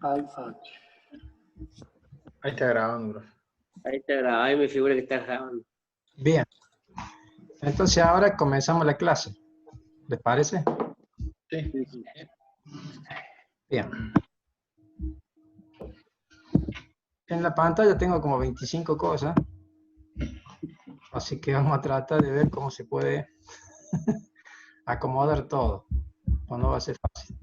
Alt H. Ahí está grabando, bro. Ahí está grabado, ahí me figura que está grabando. Bien. Entonces ahora comenzamos la clase. ¿Les parece? Sí, sí. Bien. En la pantalla tengo como 25 cosas. Así que vamos a tratar de ver cómo se puede acomodar todo. O no va a ser fácil.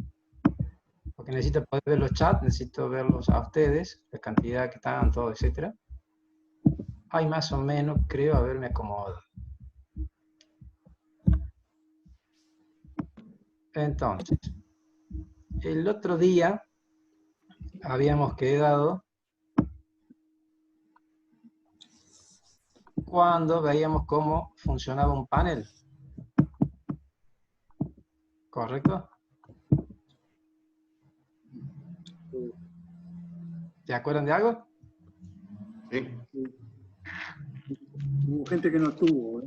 Porque necesito poder ver los chats, necesito verlos a ustedes, la cantidad que están, todo, etc. Ahí más o menos creo haberme acomodado. Entonces, el otro día habíamos quedado cuando veíamos cómo funcionaba un panel. ¿Correcto? ¿Se acuerdan de algo? Sí. Hubo gente que no estuvo.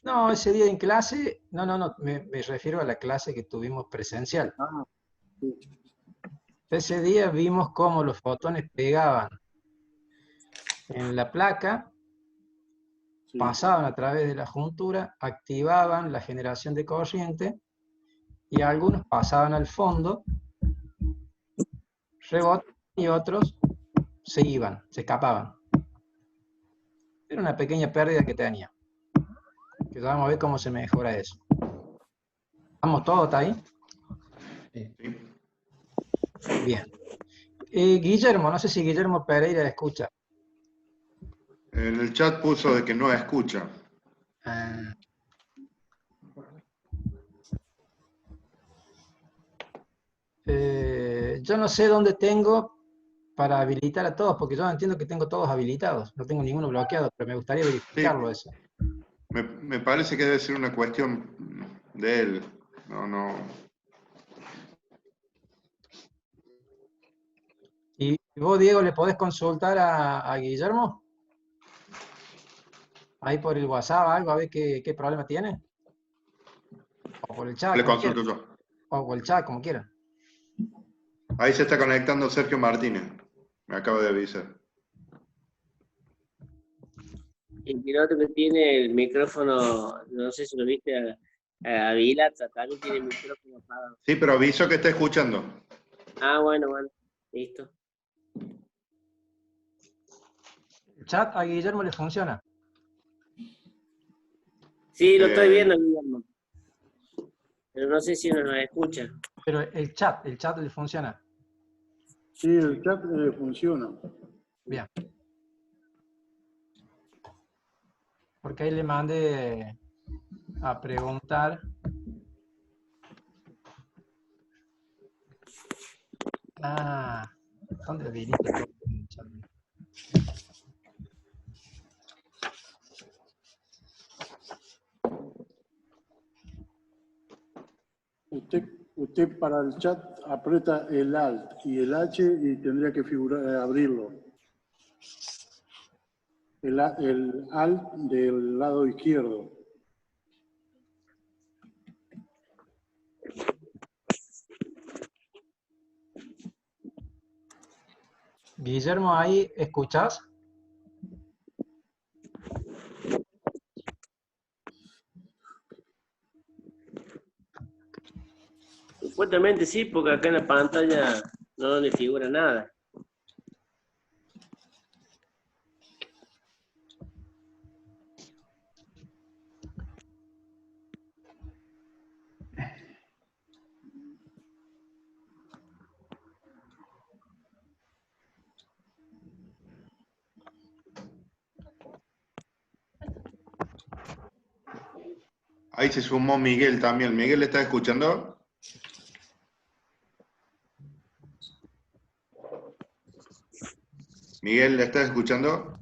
No, ese día en clase, no, me refiero a la clase que tuvimos presencial. Ah, sí. Ese día vimos cómo los fotones pegaban en la placa, Sí. pasaban a través de la juntura, activaban la generación de corriente y algunos pasaban al fondo, rebotaban y otros se iban, se escapaban. Era una pequeña pérdida que tenía. Que vamos a ver cómo se mejora eso. ¿Estamos todos hasta ahí? Sí. Bien. Guillermo, no sé si Guillermo Pereira escucha. En el chat puso de que no escucha. Ah. Yo no sé dónde tengo para habilitar a todos, porque yo entiendo que tengo todos habilitados. No tengo ninguno bloqueado, pero me gustaría verificarlo Sí. eso. Me parece que debe ser una cuestión de él. No. ¿Y vos, Diego, le podés consultar a Guillermo? Ahí por el WhatsApp, algo, a ver qué problema tiene. O por el chat, Le como quieran. consulto yo. O por el chat, como quieran. Ahí se está conectando Sergio Martínez. Me acaba de avisar. El piloto que tiene el micrófono, no sé si lo viste, a Vilatza, también tiene el micrófono apagado. Sí, pero aviso que está escuchando. Ah, bueno, listo. ¿El chat a Guillermo le funciona? Sí, lo estoy viendo, Guillermo. Pero no sé si nos escucha. Pero el chat le funciona. Sí, el chat funciona. Bien. Porque ahí le mandé a preguntar. Ah, ¿dónde lo viniste todo en el chat? Usted para el chat aprieta el Alt y el H y tendría que abrirlo. El Alt del lado izquierdo. Guillermo, ¿ahí escuchás? Supuestamente sí, porque acá en la pantalla no le figura nada. Ahí se sumó Miguel también. ¿Miguel está escuchando? Miguel, ¿le estás escuchando?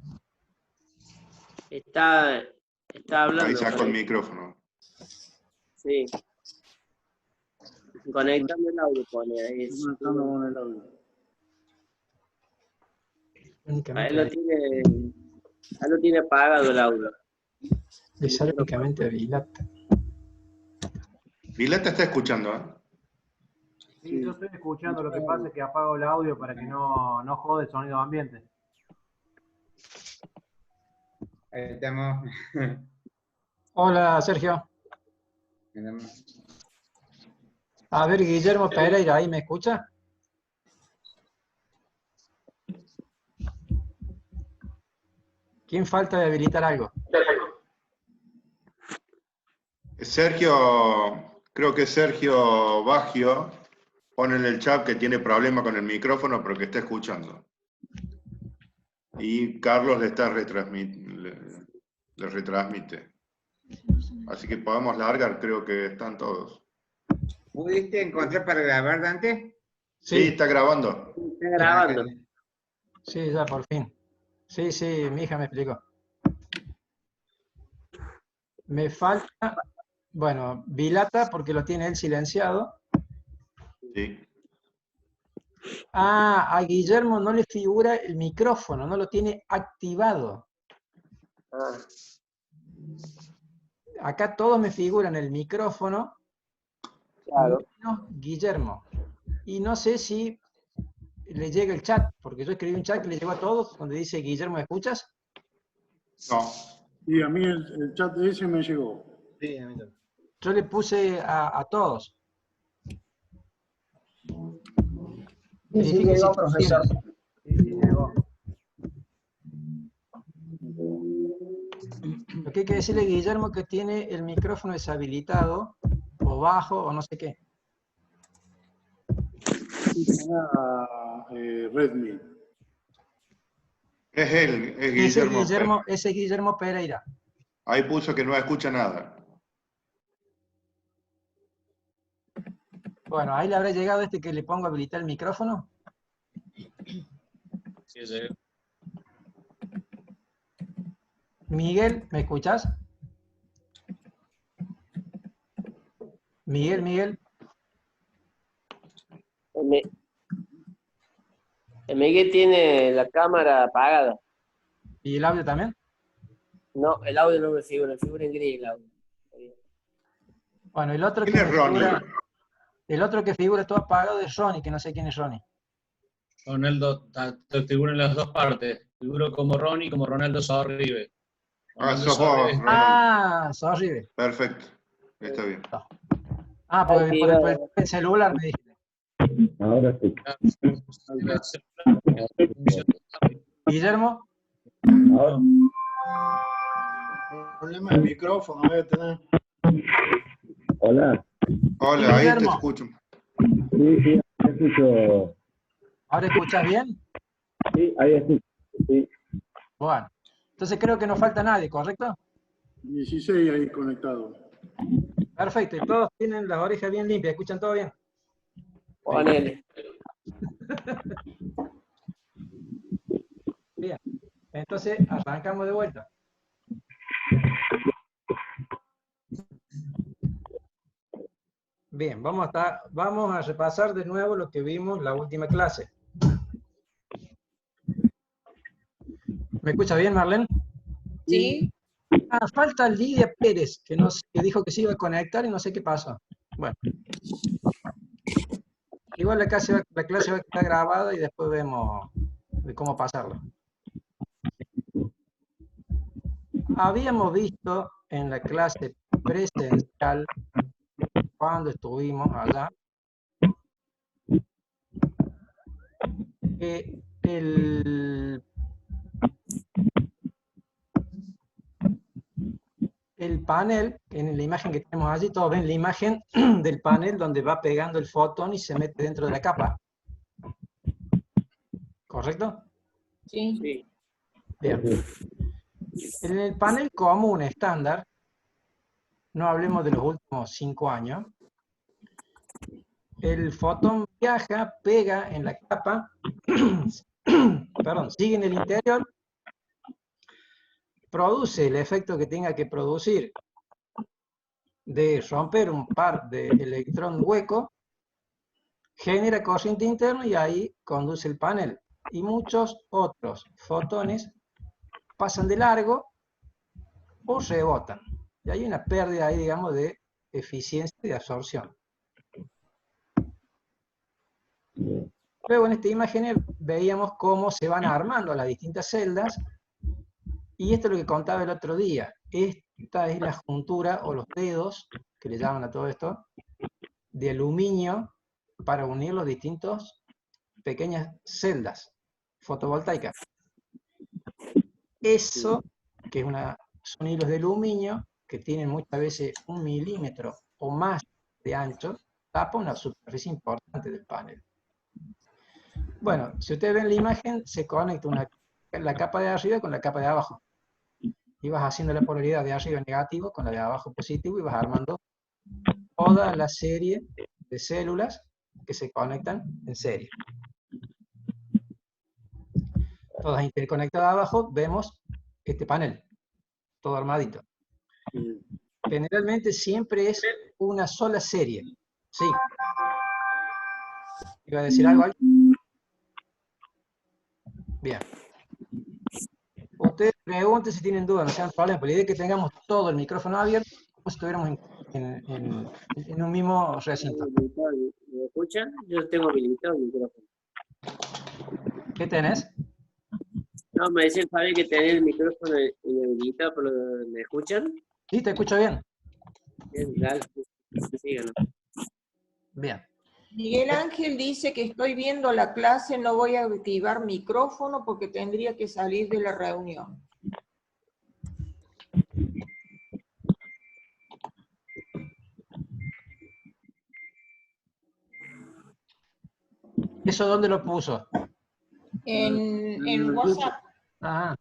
Está hablando. Ahí sacó el micrófono. Sí. Conectando el audio, pone ahí. Conectando con el audio. Ahí lo tiene apagado el audio. Le sale únicamente a Vilata. Vilata está escuchando, ¿eh? Sí, yo estoy escuchando, lo que pasa es que apago el audio para que no jode el sonido ambiente. Ahí estamos. Hola, Sergio. A ver, Guillermo Pereira, ¿ahí me escucha? ¿Quién falta de habilitar algo? Sergio, creo que Sergio Baggio pone en el chat que tiene problema con el micrófono, pero que está escuchando. Y Carlos le retransmite. Así que podemos largar, creo que están todos. ¿Pudiste encontrar para grabar, Dante? Sí, está grabando. Está grabando. Sí, ya por fin. Sí, sí, mi hija me explicó. Me falta, bueno, Vilata porque lo tiene él silenciado. Sí. Ah, a Guillermo no le figura el micrófono, no lo tiene activado. Ah, Acá todos me figuran el micrófono, claro. menos Guillermo. Y no sé si le llega el chat, porque yo escribí un chat que le llegó a todos, donde dice Guillermo, ¿me escuchas? No. Y a mí el chat ese me llegó. Sí, a mí también. Yo le puse a todos. Verifique si funciona. Sí, llegó. Lo que hay que decirle a Guillermo que tiene el micrófono deshabilitado, o bajo, o no sé qué. Redmi. Es él, es Guillermo. Ese es Guillermo Pereira. Ahí puso que no escucha nada. Bueno, ahí le habrá llegado que le pongo a habilitar el micrófono. Sí, sí. Miguel, ¿me escuchas? Miguel. El Miguel tiene la cámara apagada. ¿Y el audio también? No, el audio no me figura en gris el audio. Bueno, el otro ¿Quién es Ronnie? que figura todo apagado es Ronnie, que no sé quién es Ronnie. Ronaldo, te figura en las dos partes. Figuro como Ronnie y como Ronaldo Sorribe. Ah, Ronaldo sos vos, Sorribe. Ronaldo. Ah, sorry. Perfecto. Está bien. Ah, porque por el celular me dijiste. Ahora sí. Guillermo, Ahora. Problema de micrófono debe tener. Hola. Hola, ahí te Guillermo. escucho. Sí, te escucho. ¿ahora escuchas bien? Sí, ahí escucho. Sí. Bueno, entonces creo que no falta nadie, ¿correcto? 16 ahí conectado. Perfecto, y todos tienen las orejas bien limpias, ¿escuchan todo bien? Ponele. Bien, entonces arrancamos de vuelta. Bien, vamos a repasar de nuevo lo que vimos la última clase. ¿Me escucha bien, Marlene? Sí. Ah, falta Lidia Pérez, que dijo que se iba a conectar y no sé qué pasó. Bueno. Igual la clase va a quedar grabada y después vemos de cómo pasarla. Habíamos visto en la clase presencial, cuando estuvimos allá, que el panel, en la imagen que tenemos allí, todos ven la imagen del panel donde va pegando el fotón y se mete dentro de la capa. ¿Correcto? Sí. Sí. Bien. En el panel común estándar, no hablemos de los últimos 5 años, el fotón viaja, pega en la capa, perdón, sigue en el interior, produce el efecto que tenga que producir de romper un par de electrón hueco, genera corriente interna y ahí conduce el panel. Y muchos otros fotones pasan de largo o rebotan. Y hay una pérdida ahí, digamos, de eficiencia de absorción. Luego en esta imagen veíamos cómo se van armando las distintas celdas, y esto es lo que contaba el otro día. Esta es la juntura, o los dedos, que le llaman a todo esto, de aluminio para unir los distintos pequeñas celdas fotovoltaicas. Eso, que son hilos de aluminio, que tienen muchas veces 1 milímetro o más de ancho, tapa una superficie importante del panel. Bueno, si ustedes ven la imagen, se conecta la capa de arriba con la capa de abajo. Y vas haciendo la polaridad de arriba negativo con la de abajo positivo, y vas armando toda la serie de células que se conectan en serie. Todas interconectadas abajo, vemos este panel, todo armadito. Generalmente siempre es una sola serie. Sí. ¿Iba a decir algo ahí? Bien. Ustedes pregunten si tienen dudas, no sean problemas. La idea es que tengamos todo el micrófono abierto, como si estuviéramos en un mismo recinto. ¿Me escuchan? Yo tengo habilitado el micrófono. ¿Qué tenés? No, me decía el Fabi que tenés el micrófono inhabilitado, pero ¿me escuchan? Sí, te escucho bien. Bien, dale, síganos. Bien. Miguel Ángel dice que estoy viendo la clase, no voy a activar micrófono porque tendría que salir de la reunión. ¿Eso dónde lo puso? En WhatsApp. Ah.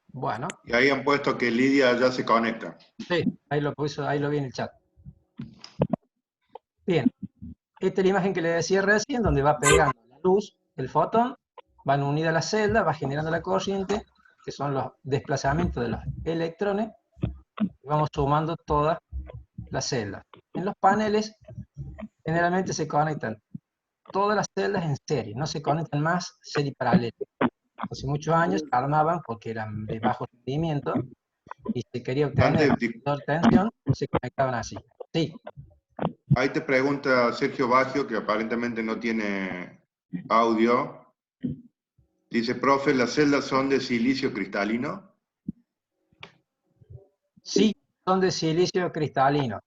Bueno. Y ahí han puesto que Lidia ya se conecta. Sí, ahí lo puso, ahí lo vi en el chat. Bien. Esta es la imagen que le decía recién, donde va pegando la luz, el fotón, van unidas las celdas, va generando la corriente, que son los desplazamientos de los electrones, y vamos sumando todas las celdas. En los paneles, generalmente se conectan todas las celdas en serie, no se conectan más serie paralela. Hace muchos años se armaban porque eran de bajo rendimiento y se quería obtener mayor tensión, se conectaban así. Sí. Ahí te pregunta Sergio Baggio, que aparentemente no tiene audio. Dice, profe, ¿las celdas son de silicio cristalino? Sí, son de silicio cristalino.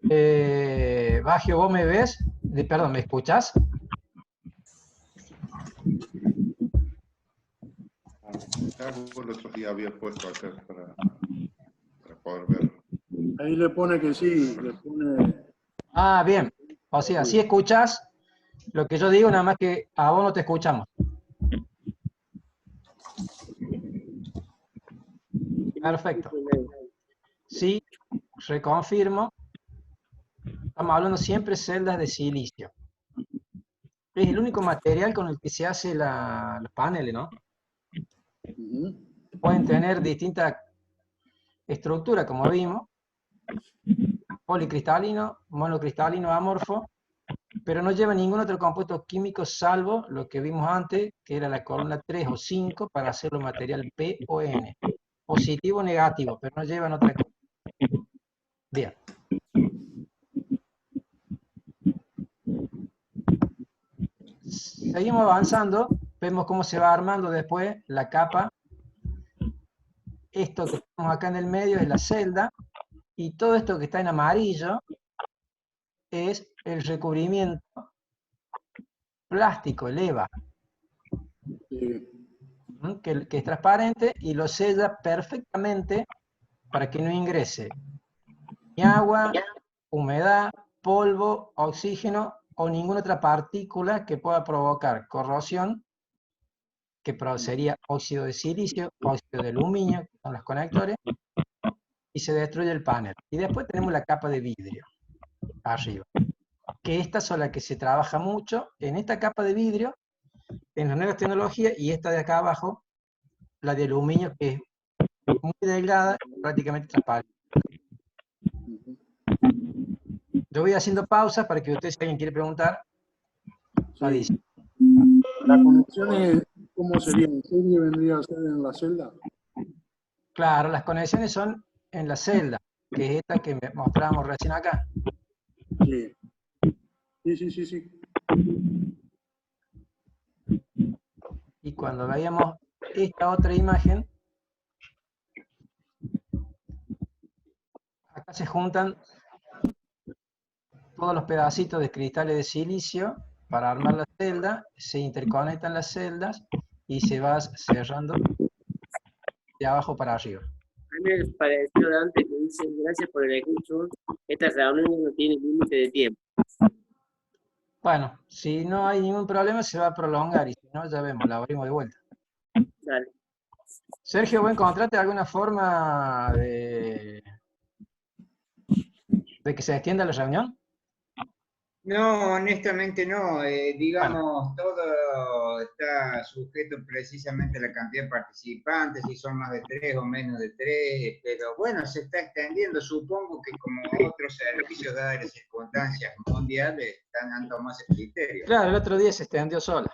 Baggio, ¿vos me ves? Perdón, ¿me escuchás? El otro día había puesto acá para poder ver. Ahí le pone que sí, le pone... Ah, bien. O sea, si escuchás lo que yo digo, nada más que a vos no te escuchamos. Perfecto. Sí, reconfirmo. Estamos hablando siempre de celdas de silicio. Es el único material con el que se hace los paneles, ¿no? Pueden tener distintas estructuras, como vimos. Policristalino, monocristalino, amorfo, pero no lleva ningún otro compuesto químico salvo lo que vimos antes, que era la columna 3 o 5 para hacerlo material P o N. Positivo o negativo, pero no llevan otra cosa. Bien. Seguimos avanzando, vemos cómo se va armando después la capa. Esto que tenemos acá en el medio es la celda, y todo esto que está en amarillo es el recubrimiento plástico, el EVA, que es transparente y lo sella perfectamente para que no ingrese ni agua, humedad, polvo, oxígeno o ninguna otra partícula que pueda provocar corrosión, que sería óxido de silicio, óxido de aluminio, que son los conectores, y se destruye el panel. Y después tenemos la capa de vidrio arriba, que estas son las que se trabaja mucho en esta capa de vidrio, en las nuevas tecnologías, y esta de acá abajo, la de aluminio, que es muy delgada y prácticamente transparente. Yo voy haciendo pausas para que ustedes, si alguien quiere preguntar, lo dice. ¿La conexión es, cómo sería? ¿En serie vendría a ser en la celda? Claro, las conexiones son en la celda, que es esta que mostrábamos recién acá. Sí. Sí. Y cuando veíamos esta otra imagen, acá se juntan todos los pedacitos de cristales de silicio para armar la celda, se interconectan las celdas y se va cerrando de abajo para arriba. A mí me pareció Dante que dice, gracias por el escucho, esta reunión no tiene límite de tiempo. Bueno, si no hay ningún problema se va a prolongar y si no, ya vemos, la abrimos de vuelta. Dale. Sergio, ¿vos encontraste alguna forma de que se extienda la reunión? No, honestamente no. Digamos, todo está sujeto precisamente a la cantidad de participantes, si son más de 3 o menos de 3, pero bueno, se está extendiendo. Supongo que como otros servicios, dadas las circunstancias mundiales, han tomado ese criterio. Claro, el otro día se extendió sola.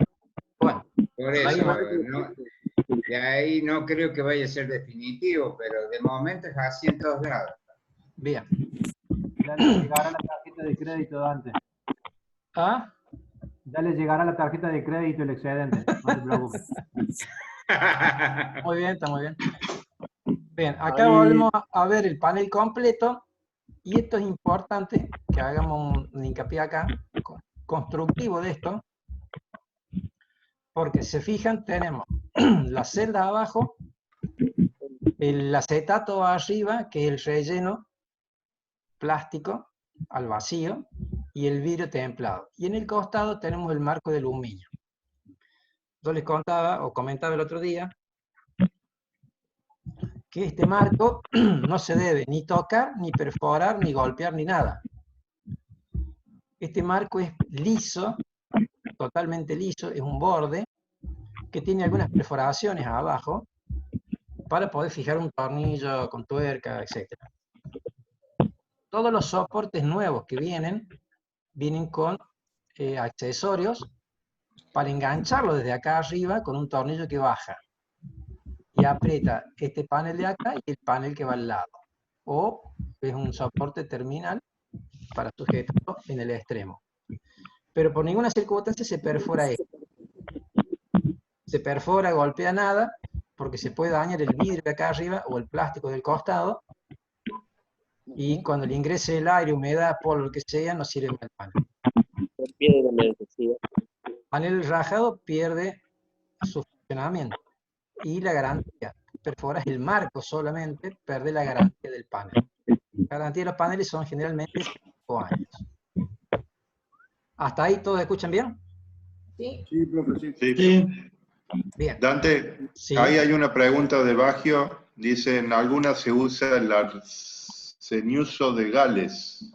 Bueno, Por eso, de ahí no creo que vaya a ser definitivo, pero de momento es así en todos lados. Bien. Ya le llegará la tarjeta de crédito, Dante. ¿Ah? Ya le llegará la tarjeta de crédito el excedente, no te preocupes. Muy bien, está muy bien. Bien, acá volvemos a ver el panel completo y esto es importante que hagamos un hincapié acá, constructivo de esto, porque si se fijan tenemos la celda abajo, el acetato arriba, que es el relleno plástico al vacío, y el vidrio templado. Y en el costado tenemos el marco de aluminio. Yo les contaba, o comentaba el otro día, que este marco no se debe ni tocar, ni perforar, ni golpear, ni nada. Este marco es liso, totalmente liso, es un borde, que tiene algunas perforaciones abajo, para poder fijar un tornillo con tuerca, etc. Todos los soportes nuevos que vienen con accesorios para engancharlo desde acá arriba con un tornillo que baja y aprieta este panel de acá y el panel que va al lado, o es un soporte terminal para sujetarlo en el extremo, pero por ninguna circunstancia se perfora esto, se perfora, golpea nada, porque se puede dañar el vidrio de acá arriba o el plástico del costado, y cuando le ingrese el aire, humedad, polvo, lo que sea, no sirve más el panel. El panel rajado pierde su funcionamiento y la garantía. Perforas el marco solamente, pierde la garantía del panel. La garantía de los paneles son generalmente 5 años. ¿Hasta ahí todos escuchan bien? Sí. Sí, profe, sí. Sí. Bien. Dante, Sí. ahí hay una pregunta de Bagio. Dice, en algunas se usa el arseniuro de Gales.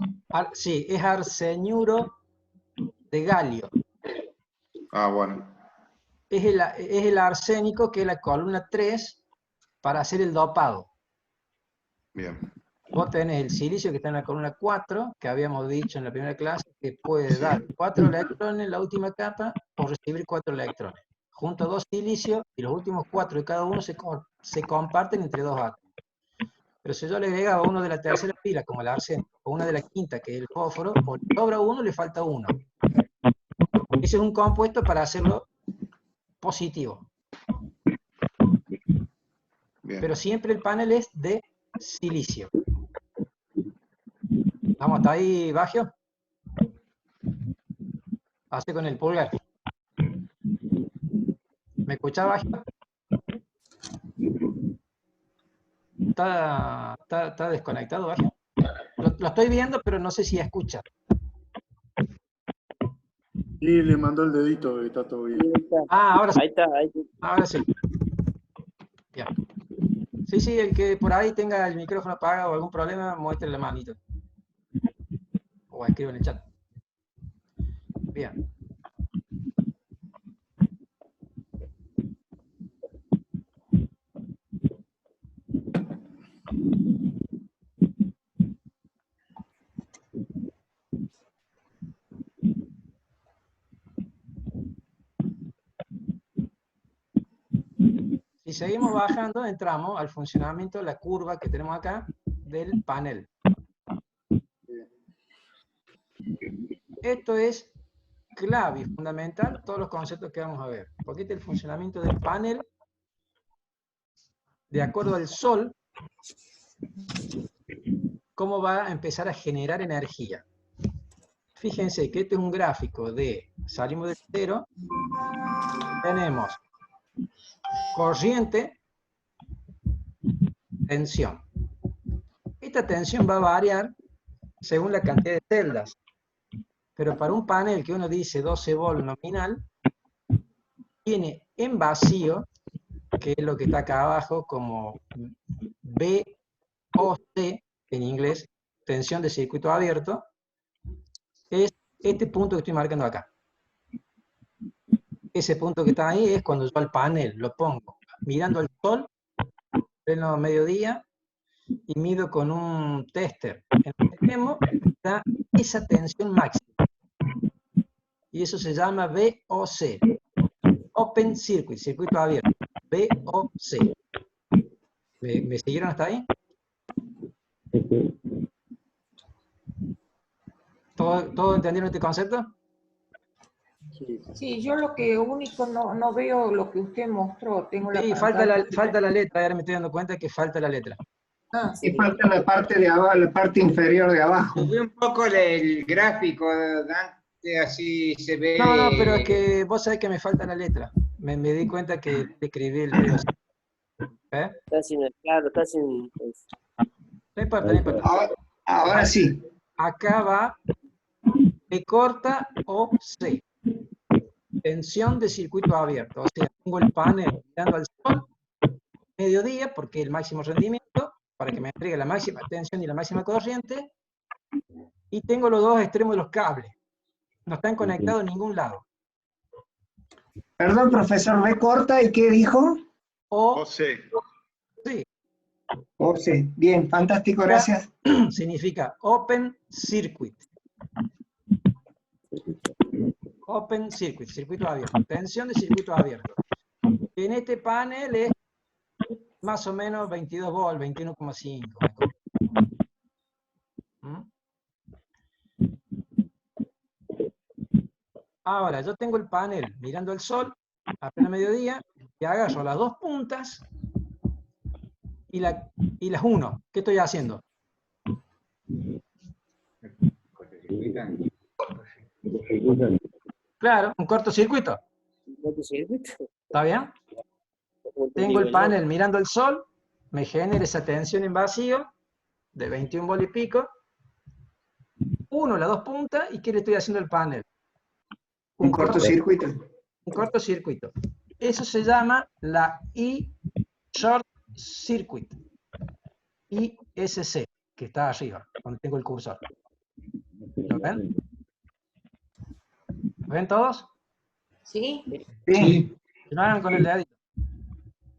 Sí, es arseniuro de galio. Ah, bueno. Es el arsénico que es la columna 3 para hacer el dopado. Bien. Vos tenés el silicio que está en la columna 4, que habíamos dicho en la primera clase, que puede dar 4 electrones en la última capa o recibir 4 electrones. Junto a 2 silicios y los últimos 4 de cada uno se comparten entre 2 átomos. Pero si yo le agregaba uno de la tercera fila, como el arsénico, o una de la quinta, que es el fósforo, o le sobra uno, le falta uno. Ese es un compuesto para hacerlo positivo. Bien. Pero siempre el panel es de silicio. ¿Vamos hasta ahí, Bagio? Hace con el pulgar. ¿Me escuchás, Bagio? ¿Está desconectado, Bagio? Lo estoy viendo, pero no sé si escucha. Y le mandó el dedito, está todo bien. Ah, ahora sí. Ahí está, ahí está. Ahora sí. Bien. Sí, el que por ahí tenga el micrófono apagado o algún problema, muestre la manito. O escriba en el chat. Bien. Si seguimos bajando, entramos al funcionamiento de la curva que tenemos acá del panel. Esto es clave y fundamental todos los conceptos que vamos a ver. Porque este es el funcionamiento del panel de acuerdo al sol, cómo va a empezar a generar energía. Fíjense que este es un gráfico de, salimos del cero, tenemos corriente, tensión. Esta tensión va a variar según la cantidad de celdas. Pero para un panel que uno dice 12 volt nominal, tiene en vacío, que es lo que está acá abajo como VOC en inglés, tensión de circuito abierto, es este punto que estoy marcando acá. Ese punto que está ahí es cuando yo al panel lo pongo mirando al sol, pleno mediodía, y mido con un tester. En el extremo está esa tensión máxima. Y eso se llama VOC. Open Circuit, circuito abierto. VOC. ¿Me siguieron hasta ahí? ¿Todo entendieron este concepto? Sí, yo lo que único no veo lo que usted mostró. Tengo la Sí, pantalla. falta la letra, ahora me estoy dando cuenta que falta la letra. Ah, Y falta la parte de abajo, la parte inferior de abajo. Subí un poco el gráfico, Dante, así se ve. No, pero es que vos sabés que me falta la letra. Me di cuenta que escribí el VOC. ¿Eh? Está sin, claro, está sin. No importa, no importa. Ahora sí. Acá va B corta o C. Tensión de circuito abierto. O sea, tengo el panel mirando al sol, mediodía, porque el máximo rendimiento, para que me entregue la máxima tensión y la máxima corriente, y tengo los dos extremos de los cables. No están conectados en ningún lado. Perdón, profesor, ¿me corta y qué dijo? O C. Sí. O sí. Bien, fantástico, gracias. Significa Open Circuit. Open Circuit, circuito abierto. Tensión de circuito abierto. En este panel es más o menos 22 volts, 21,5. Ahora, yo tengo el panel mirando al sol a pleno mediodía y agarro las dos puntas y las uno. ¿Qué estoy haciendo? Claro, un cortocircuito. ¿Está bien? Tengo el panel mirando el sol, me genera esa tensión en vacío de 21 volt y pico. Uno, las dos puntas, ¿y qué le estoy haciendo al panel? Un cortocircuito. Un cortocircuito. Eso se llama la short circuit. ISC, que está arriba, donde tengo el cursor. ¿Lo ven? ¿Lo ven todos? Sí. Sí. No hagan con el dedito.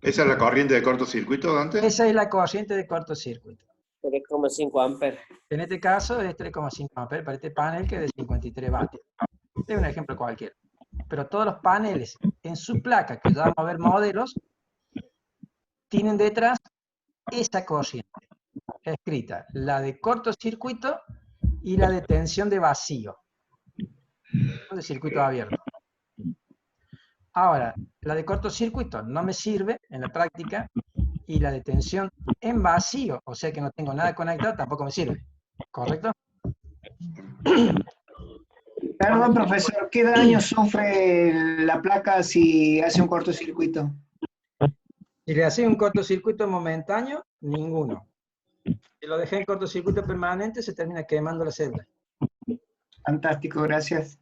¿Esa es la corriente de cortocircuito, Dante? Esa es la corriente de cortocircuito. 3,5 amperes. En este caso es 3,5 amperes para este panel que es de 53 vatios. Es un ejemplo cualquiera. Pero todos los paneles en su placa, que ya vamos a ver modelos, tienen detrás esa corriente escrita, la de cortocircuito y la de tensión de vacío, de circuito abierto. Ahora, la de cortocircuito no me sirve en la práctica y la de tensión en vacío, o sea que no tengo nada conectado, tampoco me sirve. ¿Correcto? Perdón, profesor, ¿qué daño sufre la placa si hace un cortocircuito? Si le hacía un cortocircuito momentáneo, ninguno. Si lo dejé en cortocircuito permanente, se termina quemando la celda. Fantástico, gracias.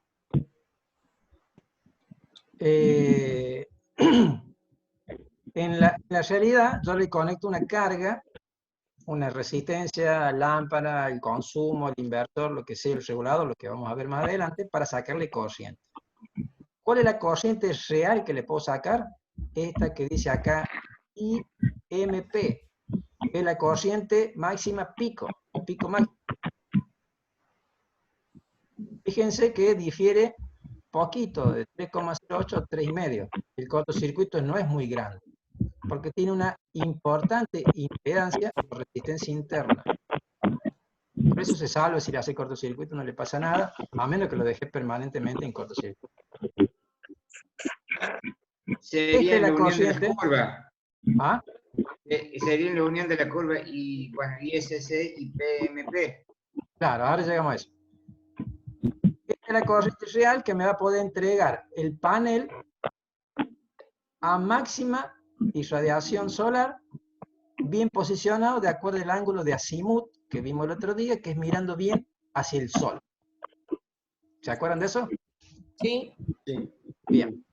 En la realidad, yo le conecto una carga, una resistencia, lámpara, el consumo, el inversor, lo que sea, el regulador, lo que vamos a ver más adelante, para sacarle corriente. ¿Cuál es la corriente real que le puedo sacar? Esta que dice acá, IMP, es la corriente máxima pico, pico máximo. Fíjense que difiere poquito, de 3,08 a 3,5. El cortocircuito no es muy grande, porque tiene una importante impedancia o resistencia interna. Por eso se salva, si le hace cortocircuito no le pasa nada, a menos que lo deje permanentemente en cortocircuito. Sería Esta es la la unión de la corriente. curva. ¿Ah? Sería la unión de la curva y, bueno, ISC y PMP. Claro, ahora llegamos a eso. Esta es la corriente real que me va a poder entregar el panel a máxima irradiación solar, bien posicionado de acuerdo al ángulo de azimut que vimos el otro día, que es mirando bien hacia el sol. ¿Se acuerdan de eso? Sí. Sí. Bien.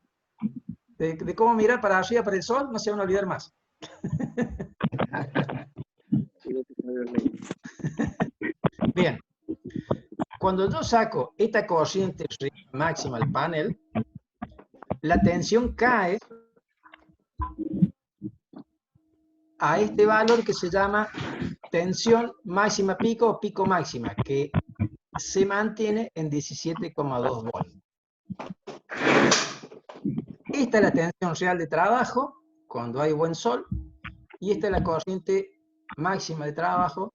De cómo mirar para arriba, para el sol, no se van a olvidar más. Bien. Cuando yo saco esta corriente máxima al panel, la tensión cae a este valor que se llama tensión máxima pico o pico máxima, que se mantiene en 17,2 volts. Esta es la tensión real de trabajo cuando hay buen sol, y esta es la corriente máxima de trabajo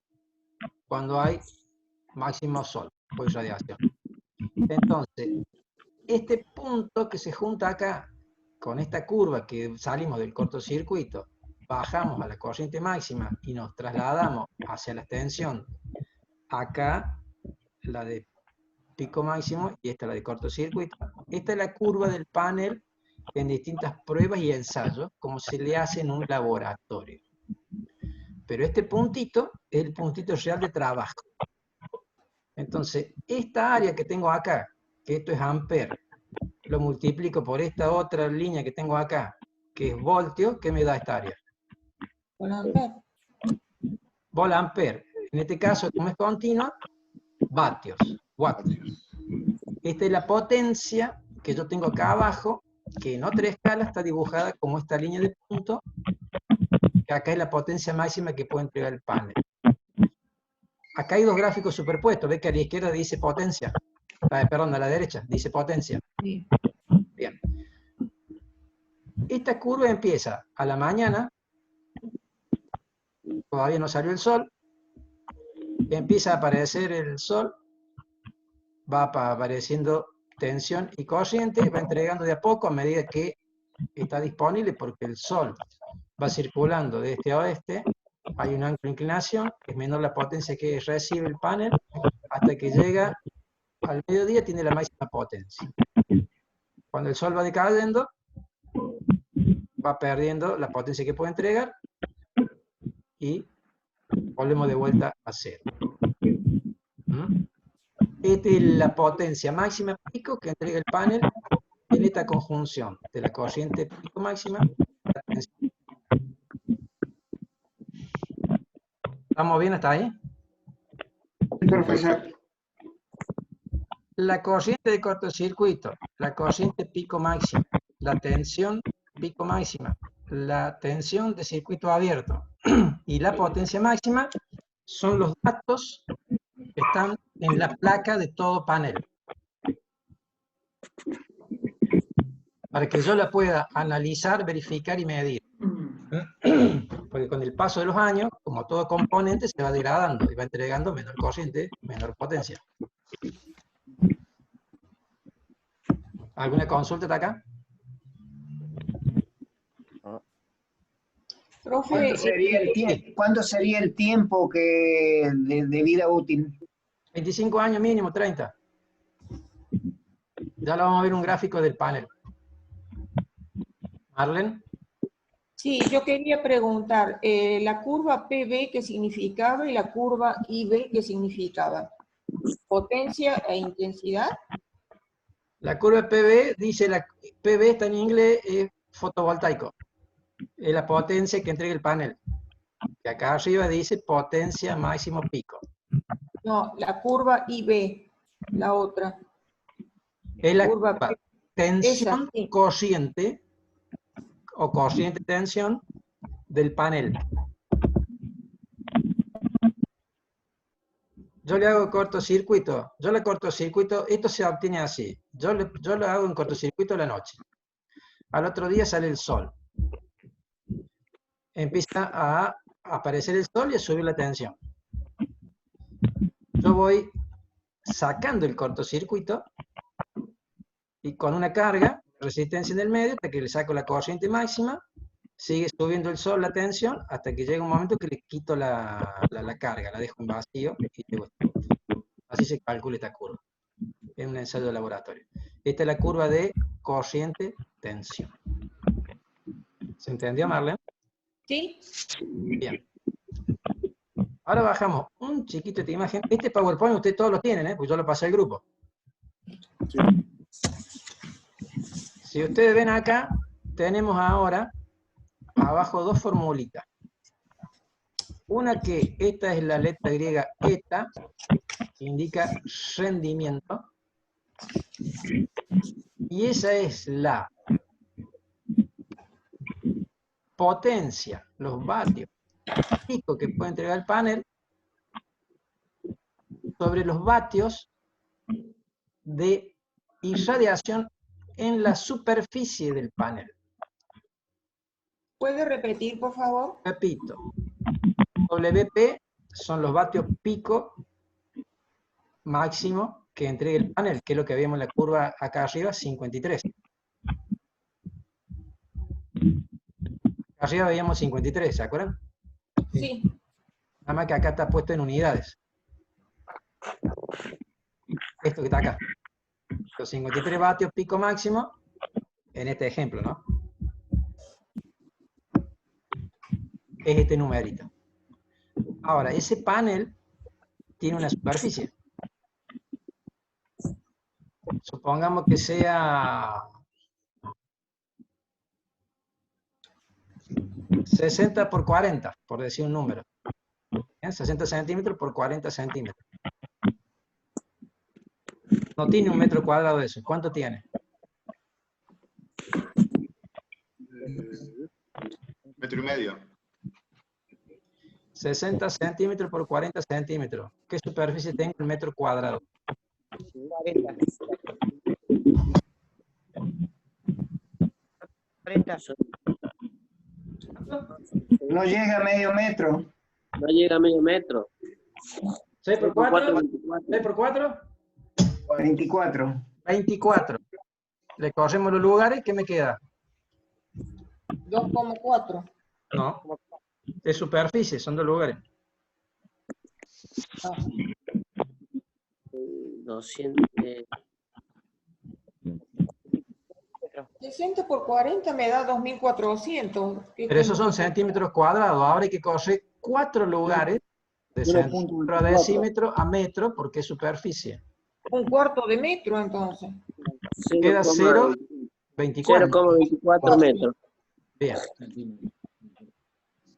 cuando hay máximo sol o irradiación. Entonces, este punto que se junta acá con esta curva que salimos del cortocircuito, bajamos a la corriente máxima y nos trasladamos hacia la tensión, acá la de pico máximo y esta la de cortocircuito. Esta es la curva del panel en distintas pruebas y ensayos, como se le hace en un laboratorio. Pero este puntito es el puntito real de trabajo. Entonces, esta área que tengo acá, que esto es ampere, lo multiplico por esta otra línea que tengo acá, que es voltio, ¿qué me da esta área? Volampere. Volampere. En este caso, como es continua, vatios, watts. Esta es la potencia que yo tengo acá abajo, que en otra escala está dibujada como esta línea de punto, que acá es la potencia máxima que puede entregar el panel. Acá hay dos gráficos superpuestos, ve que a la izquierda dice potencia, perdón, a la derecha dice potencia. Sí. Bien. Esta curva empieza a la mañana, todavía no salió el sol, empieza a aparecer el sol, va apareciendo tensión y corriente, va entregando de a poco a medida que está disponible, porque el sol va circulando de este a oeste, hay un ángulo de inclinación, es menor la potencia que recibe el panel, hasta que llega al mediodía tiene la máxima potencia. Cuando el sol va decayendo, va perdiendo la potencia que puede entregar, y volvemos de vuelta a cero. Esta es la potencia máxima pico que entrega el panel en esta conjunción de la corriente pico máxima. ¿Estamos bien hasta ahí? Profesor. La corriente de cortocircuito, la corriente pico máxima, la tensión pico máxima, la tensión de circuito abierto y la potencia máxima son los datos que están en la placa de todo panel. Para que yo la pueda analizar, verificar y medir. Porque con el paso de los años, como todo componente, se va degradando y va entregando menor corriente, menor potencia. ¿Alguna consulta de acá? Profe, ¿Cuánto sería el tiempo de vida útil? 25 años mínimo, 30. Ya lo vamos a ver un gráfico del panel. Marlene. sí, yo quería preguntar, la curva PV, ¿qué significaba? Y la curva IB, ¿qué significaba? ¿Potencia e intensidad? La curva PV, dice, la PV está en inglés, es fotovoltaico. Es la potencia que entrega el panel. Y acá arriba dice potencia máximo pico. No, la curva IB, la otra. Es la Curva tensión esa, sí. corriente o corriente tensión del panel. Yo le hago cortocircuito. Yo le cortocircuito, esto se obtiene así. Yo lo hago en cortocircuito la noche. Al otro día sale el sol. Empieza a aparecer el sol y a subir la tensión. yo voy sacando el cortocircuito y con una carga, resistencia en el medio, hasta que le saco la corriente máxima, sigue subiendo el sol, la tensión, hasta que llega un momento que le quito la carga, la dejo en vacío, y llego. Así se calcula esta curva. Es un ensayo de laboratorio. Esta es la curva de corriente-tensión. ¿Se entendió, Marlene? ¿Sí? Bien. Ahora bajamos un chiquito esta imagen. Este PowerPoint ustedes todos lo tienen, pues yo lo pasé al grupo. Sí. Si ustedes ven acá, tenemos ahora abajo dos formulitas. Una que esta es la letra griega eta, que indica rendimiento. Y esa es la potencia, los vatios pico que puede entregar el panel sobre los vatios de irradiación en la superficie del panel. ¿Puede repetir, por favor? Repito, WP son los vatios pico máximo que entrega el panel, que es lo que habíamos en la curva acá arriba, 53. Acá arriba veíamos 53, ¿se acuerdan? Sí. Nada más que acá está puesto en unidades. Esto que está acá. Los 53 vatios pico máximo, en este ejemplo, ¿no? Es este numerito. Ahora, ese panel tiene una superficie. Supongamos que sea 60 por 40, por decir un número. ¿Bien? 60 centímetros por 40 centímetros. No tiene un metro cuadrado de eso. ¿Cuánto tiene? Metro y medio. 60 centímetros por 40 centímetros. ¿Qué superficie tengo en metro cuadrado? 40. No llega a medio metro. No llega a medio metro. 6 por 4. 24. 6 por 4. 24. 24. Le corremos los lugares, ¿qué me queda? 2,4. No. De superficie, son dos lugares. 200. 60 por 40 me da 2.400. Pero esos son centímetros cuadrados. Ahora hay que correr 4 lugares de centímetro a decímetro a metro porque es superficie. Un cuarto de metro, entonces. Queda 0,24. 0,24 metros. Bien.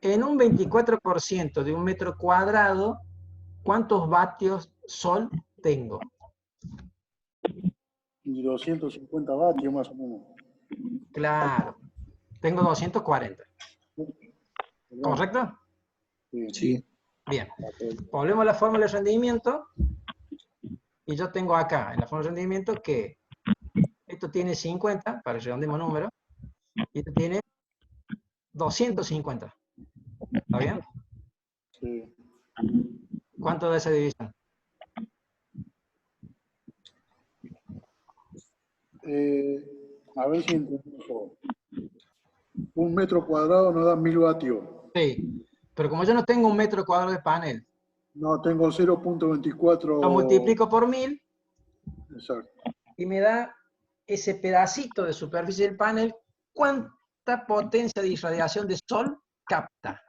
En un 24% de un metro cuadrado, ¿cuántos vatios sol tengo? 250 vatios más o menos. Claro. Tengo 240. ¿Correcto? Sí. Bien. Volvemos a la fórmula de rendimiento. Y yo tengo acá, en la fórmula de rendimiento, que esto tiene 50, para el redondeo número, y esto tiene 250. ¿Está bien? Sí. ¿Cuánto da esa división? A ver si entendemos. Un metro cuadrado nos da 1000 vatios. Sí, pero como yo no tengo un metro cuadrado de panel, No, tengo 0.24. lo multiplico por 1000 Exacto. y me da ese pedacito de superficie del panel, cuánta potencia de irradiación de sol capta.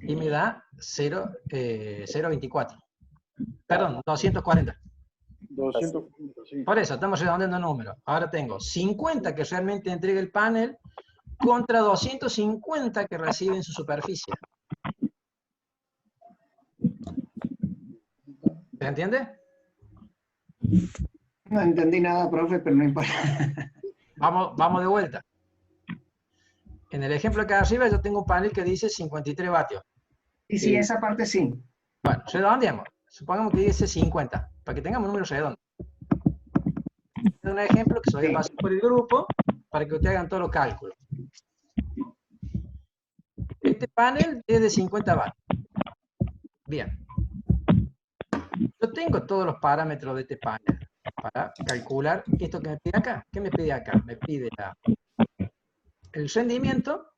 Y me da 0,24. Perdón, 240. 240, sí. Por eso, estamos redondeando números. Ahora tengo 50 que realmente entrega el panel contra 250 que recibe en su superficie. ¿Se entiende? No entendí nada, profe, pero no importa. Vamos de vuelta. En el ejemplo acá arriba yo tengo un panel que dice 53 vatios. Y sí, esa parte sí. Bueno, redondeamos. Supongamos que dice 50, para que tengamos números redondos. Este es un ejemplo que se voy a pasar por el grupo para que ustedes hagan todos los cálculos. Este panel es de 50 vatios. Bien. Yo tengo todos los parámetros de este panel para calcular esto que me pide acá. ¿Qué me pide acá? Me pide el rendimiento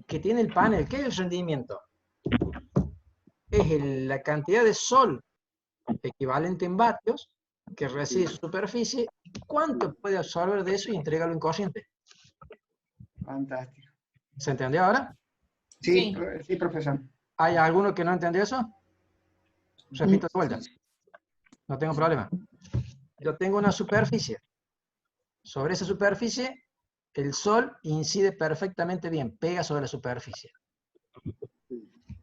que tiene el panel. ¿Qué es el rendimiento? Es la cantidad de sol equivalente en vatios que recibe su superficie, cuánto puede absorber de eso y entregarlo en corriente. Fantástico. ¿Se entendió ahora? Sí, sí, profesor. ¿Hay alguno que no entendió eso? Repito de vuelta. No tengo problema. Yo tengo una superficie. Sobre esa superficie, el sol incide perfectamente bien, pega sobre la superficie.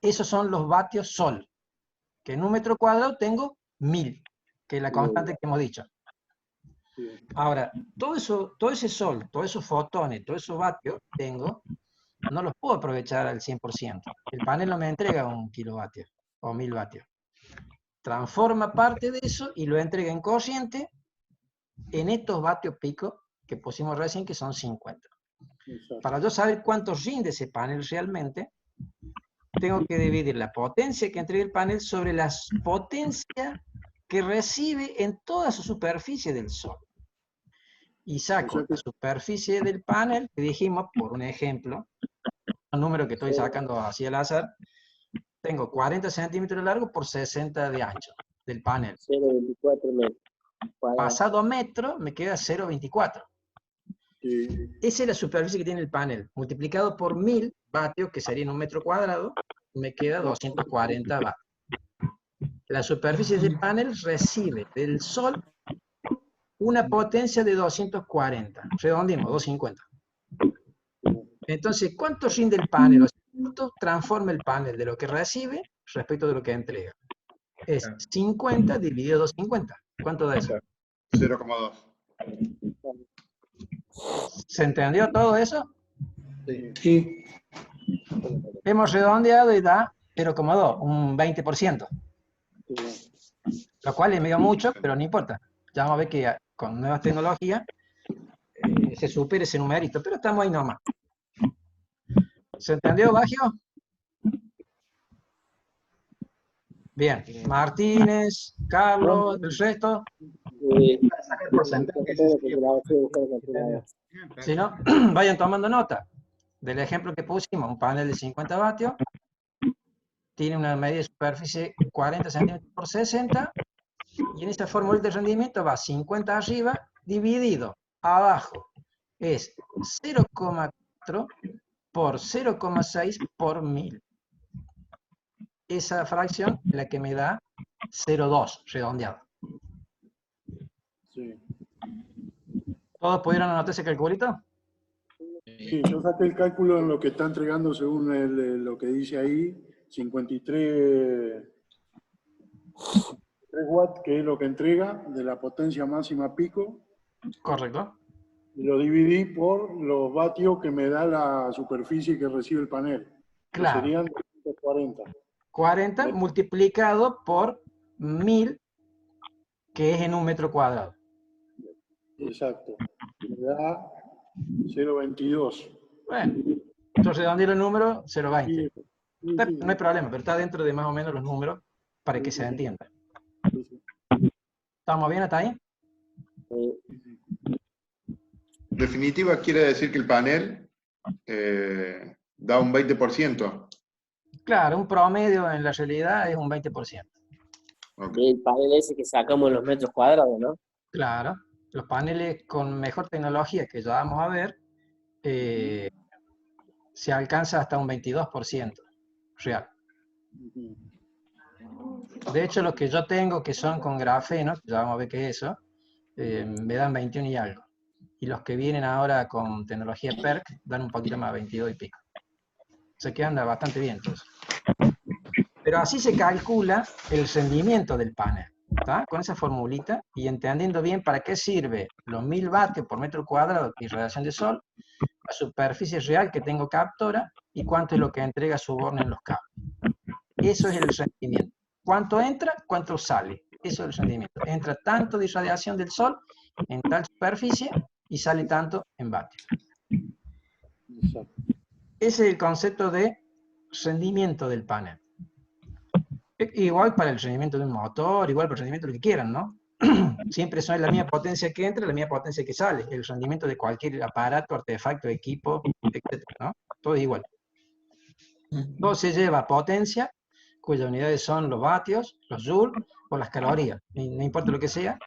Esos son los vatios sol, que en un metro cuadrado tengo 1000, que es la constante que hemos dicho. Ahora, todo ese sol, todos esos fotones, todos esos vatios tengo, no los puedo aprovechar al 100%. El panel no me entrega 1 kilovatio o 1000 vatios. Transforma parte de eso y lo entrega en corriente en estos vatios pico que pusimos recién, que son 50. Exacto. Para yo saber cuánto rinde ese panel realmente, tengo que dividir la potencia que entrega el panel sobre la potencia que recibe en toda su superficie del sol. Y saco la superficie del panel, que dijimos, por un ejemplo, un número que estoy sacando así al azar, tengo 40 centímetros de largo por 60 de ancho del panel. 0,24 metros. Pasado metro me queda 0,24. Esa es la superficie que tiene el panel. Multiplicado por 1000 vatios, que sería en un metro cuadrado, me queda 240 vatios. La superficie del panel recibe del sol una potencia de 240. Redondimos, 250. Entonces, ¿cuánto rinde el panel? O sea, ¿cuánto transforma el panel de lo que recibe respecto de lo que entrega? Es 50 dividido 250. ¿Cuánto da eso? 0,2. ¿Se entendió todo eso? Sí. Hemos redondeado y da 0,2, un 20%. Lo cual es medio mucho, pero no importa. Ya vamos a ver que con nuevas tecnologías se supera ese numerito, pero estamos ahí nomás. ¿Se entendió, Bagio? Bien. Martínez, Carlos, el resto. Si no, vayan tomando nota del ejemplo que pusimos. Un panel de 50 vatios. Tiene una medida de superficie 40 centímetros por 60. Y en esta fórmula de rendimiento va 50 arriba, dividido abajo. Es 0,4 por 0,6 por 1000. Esa fracción es la que me da 0,2 redondeado. Sí. ¿Todos pudieron anotar ese calculito? Sí, yo saqué el cálculo en lo que está entregando según lo que dice ahí, 53 watts, que es lo que entrega de la potencia máxima pico. Correcto. Y lo dividí por los vatios que me da la superficie que recibe el panel. Claro. Que serían 240. 40 multiplicado por 1000, que es en un metro cuadrado. Exacto. Me da 0,22. Bueno, entonces redondeo el número 0,20. Sí, sí. No hay problema, pero está dentro de más o menos los números para que se entienda. ¿Estamos bien hasta ahí? En definitiva, quiere decir que el panel da un 20%. Claro, un promedio en la realidad es un 20%. Okay. El panel ese que sacamos en los metros cuadrados, ¿no? Claro, los paneles con mejor tecnología que ya vamos a ver, se alcanza hasta un 22% real. De hecho, los que yo tengo que son con grafeno, ya vamos a ver qué es eso, me dan 21 y algo. Y los que vienen ahora con tecnología PERC dan un poquito más, 22 y pico. O sea que anda bastante bien entonces. Pero así se calcula el rendimiento del panel, ¿tá? Con esa formulita y entendiendo bien para qué sirve los 1000 vatios por metro cuadrado de irradiación de sol, la superficie real que tengo captora y cuánto es lo que entrega su borne en los cables. Eso es el rendimiento. ¿Cuánto entra? ¿Cuánto sale? Eso es el rendimiento. Entra tanto de irradiación del sol en tal superficie y sale tanto en vatios. Ese es el concepto de rendimiento del panel. Igual para el rendimiento de un motor, igual para el rendimiento de lo que quieran, ¿no? Siempre son la misma potencia que entra, la misma potencia que sale. El rendimiento de cualquier aparato, artefacto, equipo, etc., ¿no? Todo es igual. Todo se lleva a potencia, cuyas unidades son los vatios, los joules o las calorías. No importa lo que sea,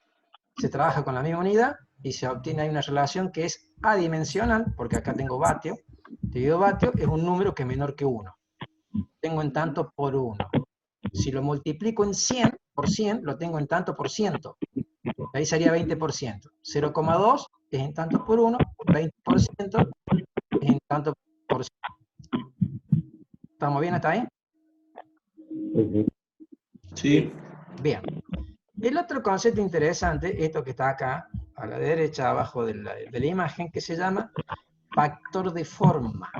se trabaja con la misma unidad y se obtiene ahí una relación que es adimensional, porque acá tengo vatio. Dividido vatio es un número que es menor que 1. Tengo en tanto por 1. Si lo multiplico en 100 por 100, lo tengo en tanto por ciento. Ahí sería 20%. 0,2 es en tanto por 1, 20% es en tanto por 100. ¿Estamos bien hasta ahí? Sí. Bien. El otro concepto interesante, esto que está acá, a la derecha, abajo de la imagen, que se llama factor de forma.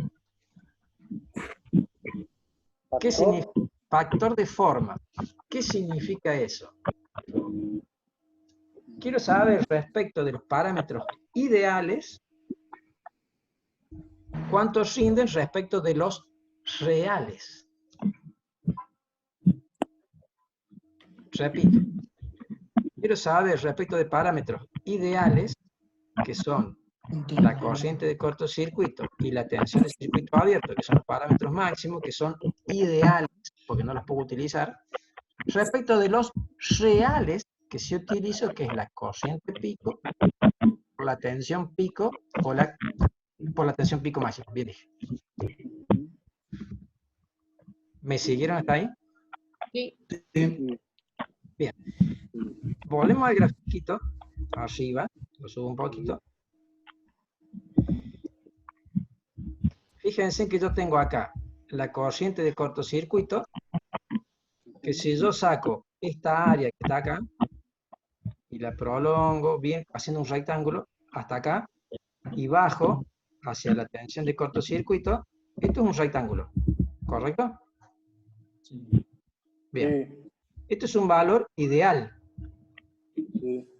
¿Qué significa? Factor de forma. ¿Qué significa eso? Quiero saber respecto de los parámetros ideales, cuántos rinden respecto de los reales. Repito. Quiero saber respecto de parámetros ideales, que son la corriente de cortocircuito y la tensión de circuito abierto, que son los parámetros máximos, que son ideales, porque no los puedo utilizar, respecto de los reales, que sí utilizo, que es la corriente pico, por la tensión pico, por la tensión pico máxima. Bien dije. ¿Me siguieron hasta ahí? Sí. Bien. Volvemos al grafiquito, arriba, lo subo un poquito. Fíjense que yo tengo acá la corriente de cortocircuito, que si yo saco esta área que está acá, y la prolongo bien, haciendo un rectángulo, hasta acá, y bajo hacia la tensión de cortocircuito, esto es un rectángulo, ¿correcto? Bien. Esto es un valor ideal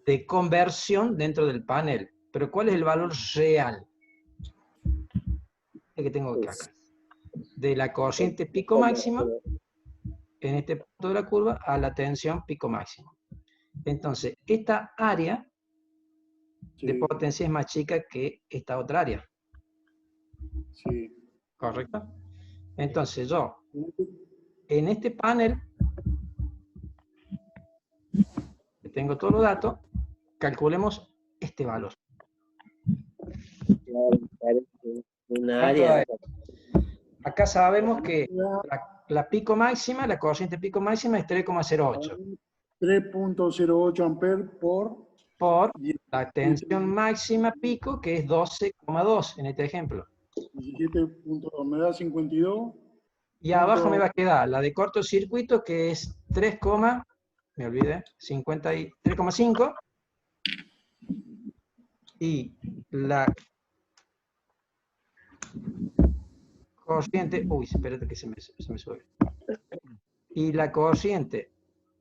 de conversión dentro del panel. Pero ¿cuál es el valor real? El que tengo acá. De la corriente pico máxima, en este punto de la curva, a la tensión pico máxima. Entonces, esta área de potencia es más chica que esta otra área. Sí. ¿Correcto? Entonces yo, en este panel, que tengo todos los datos, calculemos este valor. Una área. Acá sabemos que la pico máxima, la corriente pico máxima es 3,08. 3.08 amperes por la tensión máxima pico, que es 12,2 en este ejemplo. 17.2, me da 52. Y abajo me va a quedar la de cortocircuito, que es 3,5. Y la corriente, espérate que se me sube. Y la corriente,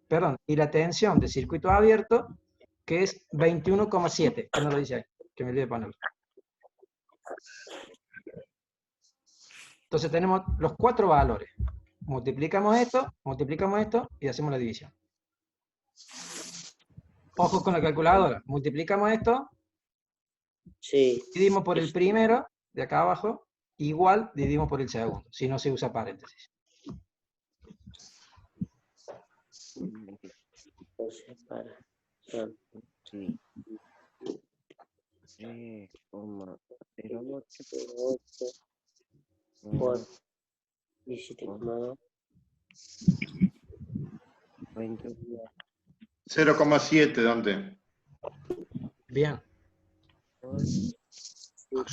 perdón, y la tensión de circuito abierto, que es 21,7, que no lo dice ahí, que me olvidé de ponerlo. Entonces tenemos los 4 valores. Multiplicamos esto y hacemos la división. Ojo con la calculadora. Multiplicamos esto, dividimos por el primero, de acá abajo, igual dividimos por el segundo, si no se usa paréntesis. Por 17,2. 0,7, Dante. Bien.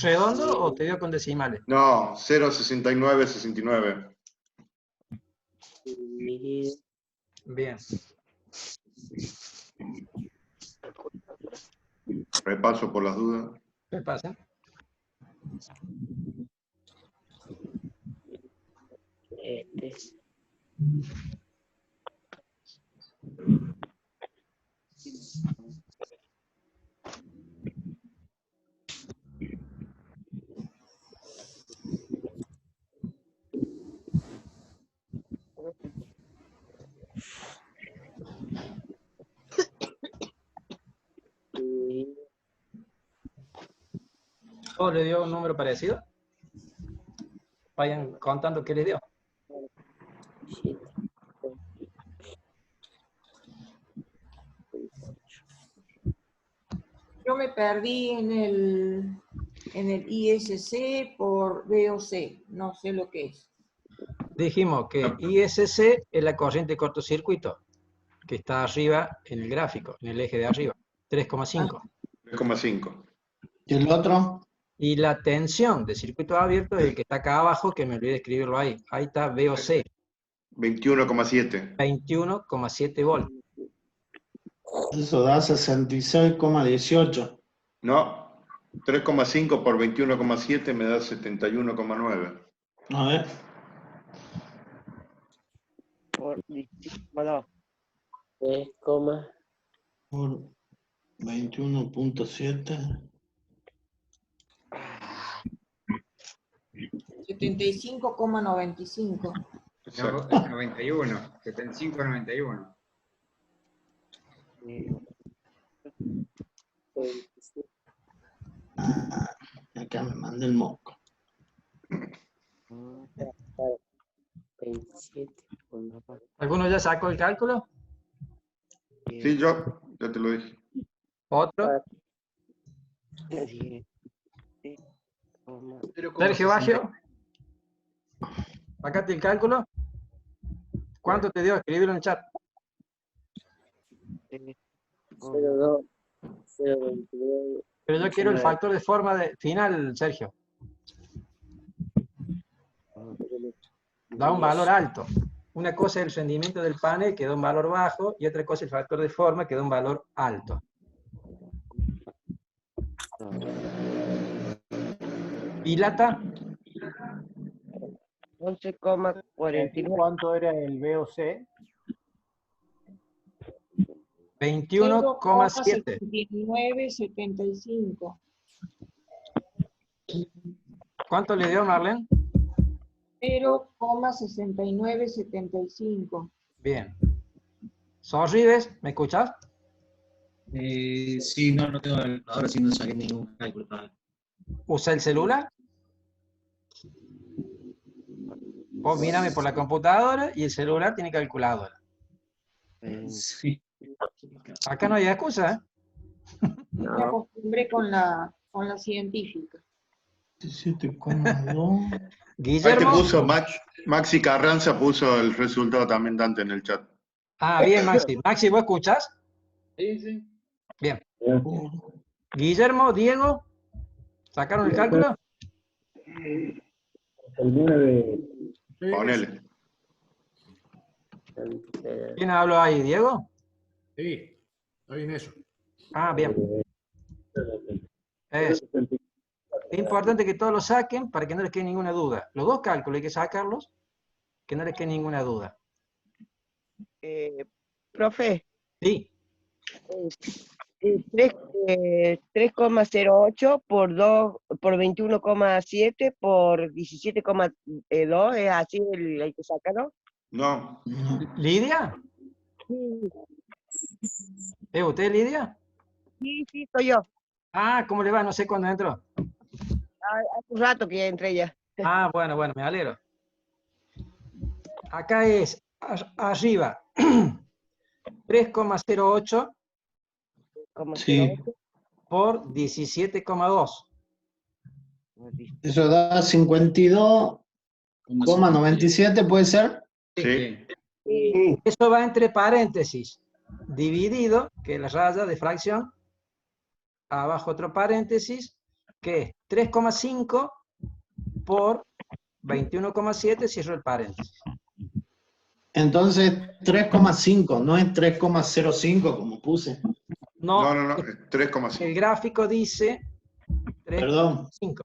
¿Redondo o te dio con decimales? No, 0,6969. Bien. Repaso por las dudas. ¿Qué pasa? ¿Todos le dio un número parecido? Vayan contando qué les dio. Yo me perdí en el ISC por VOC, no sé lo que es. Dijimos que ISC es la corriente de cortocircuito, que está arriba en el gráfico, en el eje de arriba, 3,5. 3,5. ¿Y el otro? Y la tensión de circuito abierto es el que está acá abajo, que me olvidé de escribirlo ahí. Ahí está VOC. 21,7. 21,7 volts. Eso da 66,18. No, 3,5 por 21,7 me da 71,9. A ver. Por 3, Por 21,7. 75,95. No, 91, 75,91. Acá me mandé el moco. 27. ¿Alguno ya sacó el cálculo? Sí, yo ya te lo dije. ¿Otro? Sergio Baggio. Sacate el cálculo. ¿Cuánto te dio? Escribirlo en el chat. 0,2. 0,29. Pero yo quiero el factor de forma final, Sergio. Da un valor alto. Una cosa es el rendimiento del panel, que da un valor bajo, y otra cosa es el factor de forma, que da un valor alto. ¿Pilata? 11,49. ¿Cuánto era el VOC? 21,7. 0,7975. ¿Cuánto le dio, Marlene? 0,6975. Bien. ¿Sorrides? ¿Me escuchas? Sí, no tengo, ahora sí no saqué ningún cálculo. ¿Usa el celular? Vos mírame por la computadora y el celular tiene calculadora. Sí. Acá no hay excusa, ¿eh? Me acostumbré con la científica. 17,2. Ahí te Guillermo. puso Maxi Carranza, puso el resultado también Dante en el chat. Ah, bien, Maxi. Maxi, ¿vos escuchás? Sí, sí. Bien. Guillermo, Diego, ¿sacaron el cálculo? El 9. Ponele. ¿Quién habló ahí, Diego? Sí, estoy en eso. Ah, bien. Es importante que todos lo saquen para que no les quede ninguna duda. Los dos cálculos hay que sacarlos, que no les quede ninguna duda. Profe. Sí. 3,08 por 21,7 por 17,2, ¿es así el que sacaron? No. ¿Lidia? Sí. ¿Es usted, Lidia? Sí, soy yo. Ah, ¿cómo le va? No sé cuándo entró. Hace un rato que entré ya. Ah, bueno, me alegro. Acá es arriba 3,08 Sí. por 17,2. Eso da 52,97, ¿puede ser? Sí. Eso va entre paréntesis, dividido, que es la raya de fracción, abajo otro paréntesis, que es 3,5 por 21,7, cierro el paréntesis. Entonces 3,5, no es 3,05 como puse. No, No, 3,5. el gráfico dice 3,5.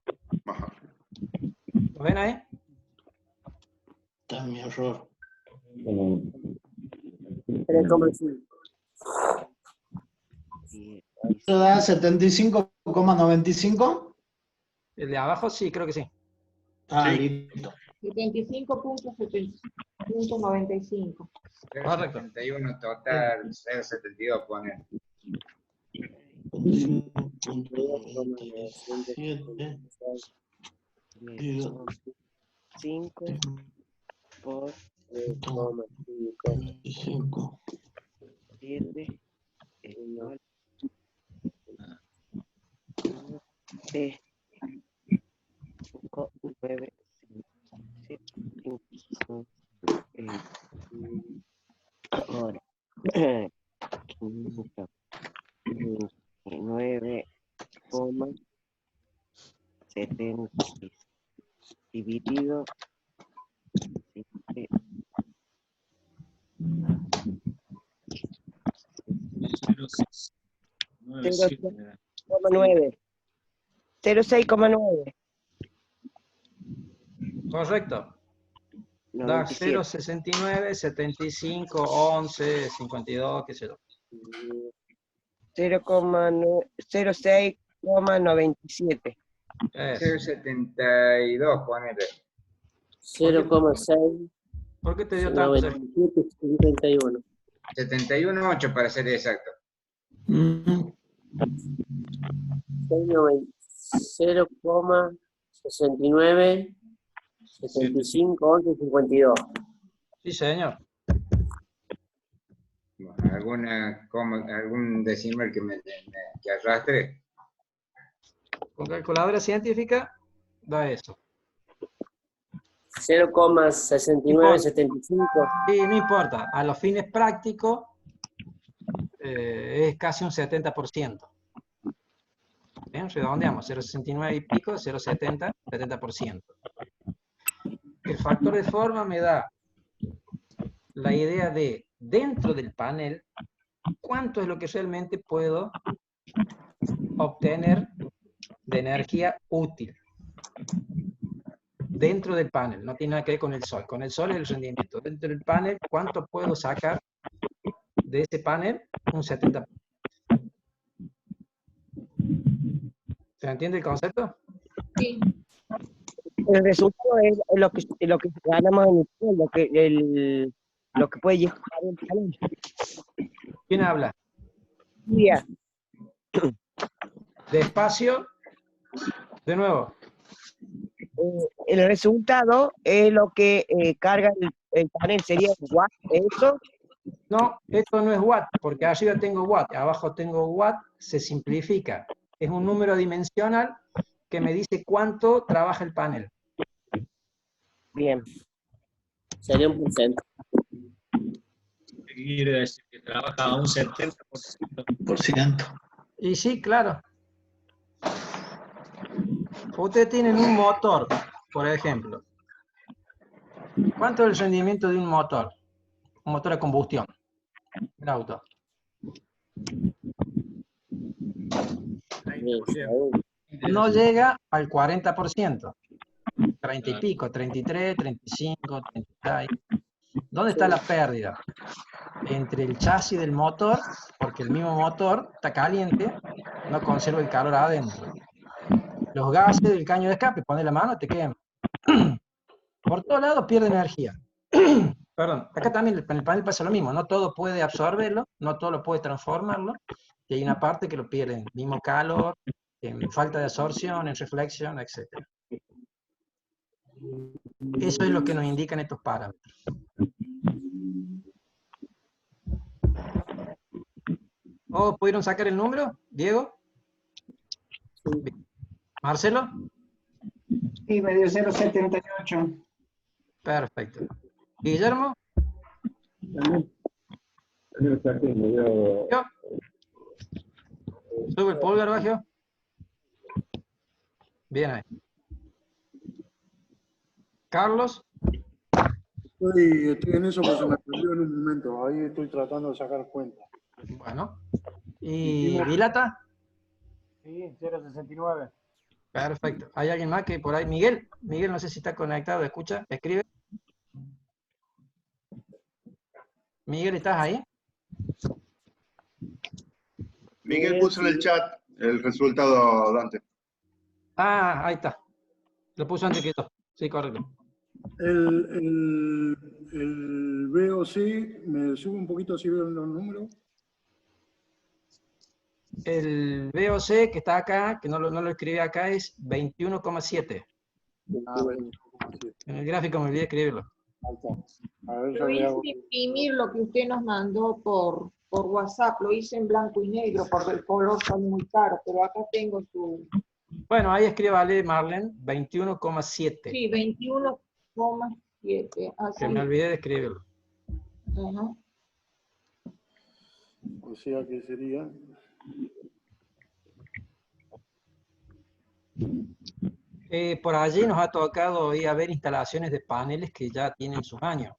¿Lo ven ahí? Está mi error. 3,5. ¿Eso da 75,95? El de abajo sí, creo que sí. Ah, Sí. listo. 75,95. Correcto. 71 total, 0,72 poner. 5 por 3,5. 7, 5, 9, 5. Ahora, 9,76 dividido 0,9. 0,6,9. Correcto. Da 0,69, 75, 11, 52, qué sé yo. 0,6,97. 0,72, ponele. 0,6. ¿Por qué te dio tanto? 97, 51. 71,8 para ser exacto. 0,69, 75, 11, 52. Sí, señor. ¿Algún decimal que que arrastre? Con calculadora científica da eso. 0,6975. Sí, no importa. A los fines prácticos es casi un 70%. Bien, redondeamos, 0,69 y pico, 0,70, 70%. El factor de forma me da la idea de, dentro del panel, cuánto es lo que realmente puedo obtener de energía útil. Dentro del panel, no tiene nada que ver con el sol. Con el sol es el rendimiento. Dentro del panel, ¿cuánto puedo sacar de ese panel? Un 70%. ¿Se entiende el concepto? Sí. El resultado es lo que ganamos en el sueldo, lo que puede llegar a el panel. ¿Quién habla? Mira. Despacio. De nuevo. El resultado es lo que carga el panel, sería watt, ¿eso? No, esto no es watt, porque arriba tengo watt, abajo tengo watt, se simplifica. Es un número dimensional que me dice cuánto trabaja el panel. Bien. Sería un porcentaje. Quiere decir que trabaja a un 70%. Y sí, claro. Ustedes tienen un motor, por ejemplo. ¿Cuánto es el rendimiento de un motor? Un motor a combustión. El auto. No llega al 40%. 30 y pico, 33, 35, 36. ¿Dónde está la pérdida? Entre el chasis del motor, porque el mismo motor está caliente, no conserva el calor adentro. Los gases del caño de escape, pones la mano, te quema. Por todos lados pierde energía. Perdón, acá también en el panel pasa lo mismo, no todo puede absorberlo, no todo lo puede transformarlo, y hay una parte que lo pierde en mismo calor, en falta de absorción, en reflexión, etc. Eso es lo que nos indican estos parámetros. ¿Oh, pudieron sacar el número, Diego? Bien. ¿Marcelo? Sí, me dio 0,78. Perfecto. ¿Guillermo? ¿Yo? ¿Sube el pulgar, Bagio? Bien ahí. ¿Carlos? Estoy en eso, pero se me perdió en un momento. Ahí estoy tratando de sacar cuenta. Bueno. ¿Y Vilata? Sí, 0,69. Perfecto. ¿Hay alguien más que por ahí? Miguel. Miguel, no sé si está conectado, escucha, escribe. Miguel, ¿estás ahí? Miguel puso en el chat el resultado, Dante. Ah, ahí está. Lo puso antes que yo. Sí, correcto. El VOC, ¿me sube un poquito si veo los números? El VOC que está acá, que no lo escribí acá, es 21,7. Ah, 21,7. En el gráfico me olvidé de escribirlo. Ahí está. A ver, Yo ya le hago. hice imprimir lo que usted nos mandó por WhatsApp, lo hice en blanco y negro porque el color sale muy caro, pero acá tengo su... Bueno, ahí escríbale, Marlene, 21,7. Sí, 21,7. Así. Que me olvidé de escribirlo. Ajá. O sea que sería. Por allí nos ha tocado ir a ver instalaciones de paneles que ya tienen sus años.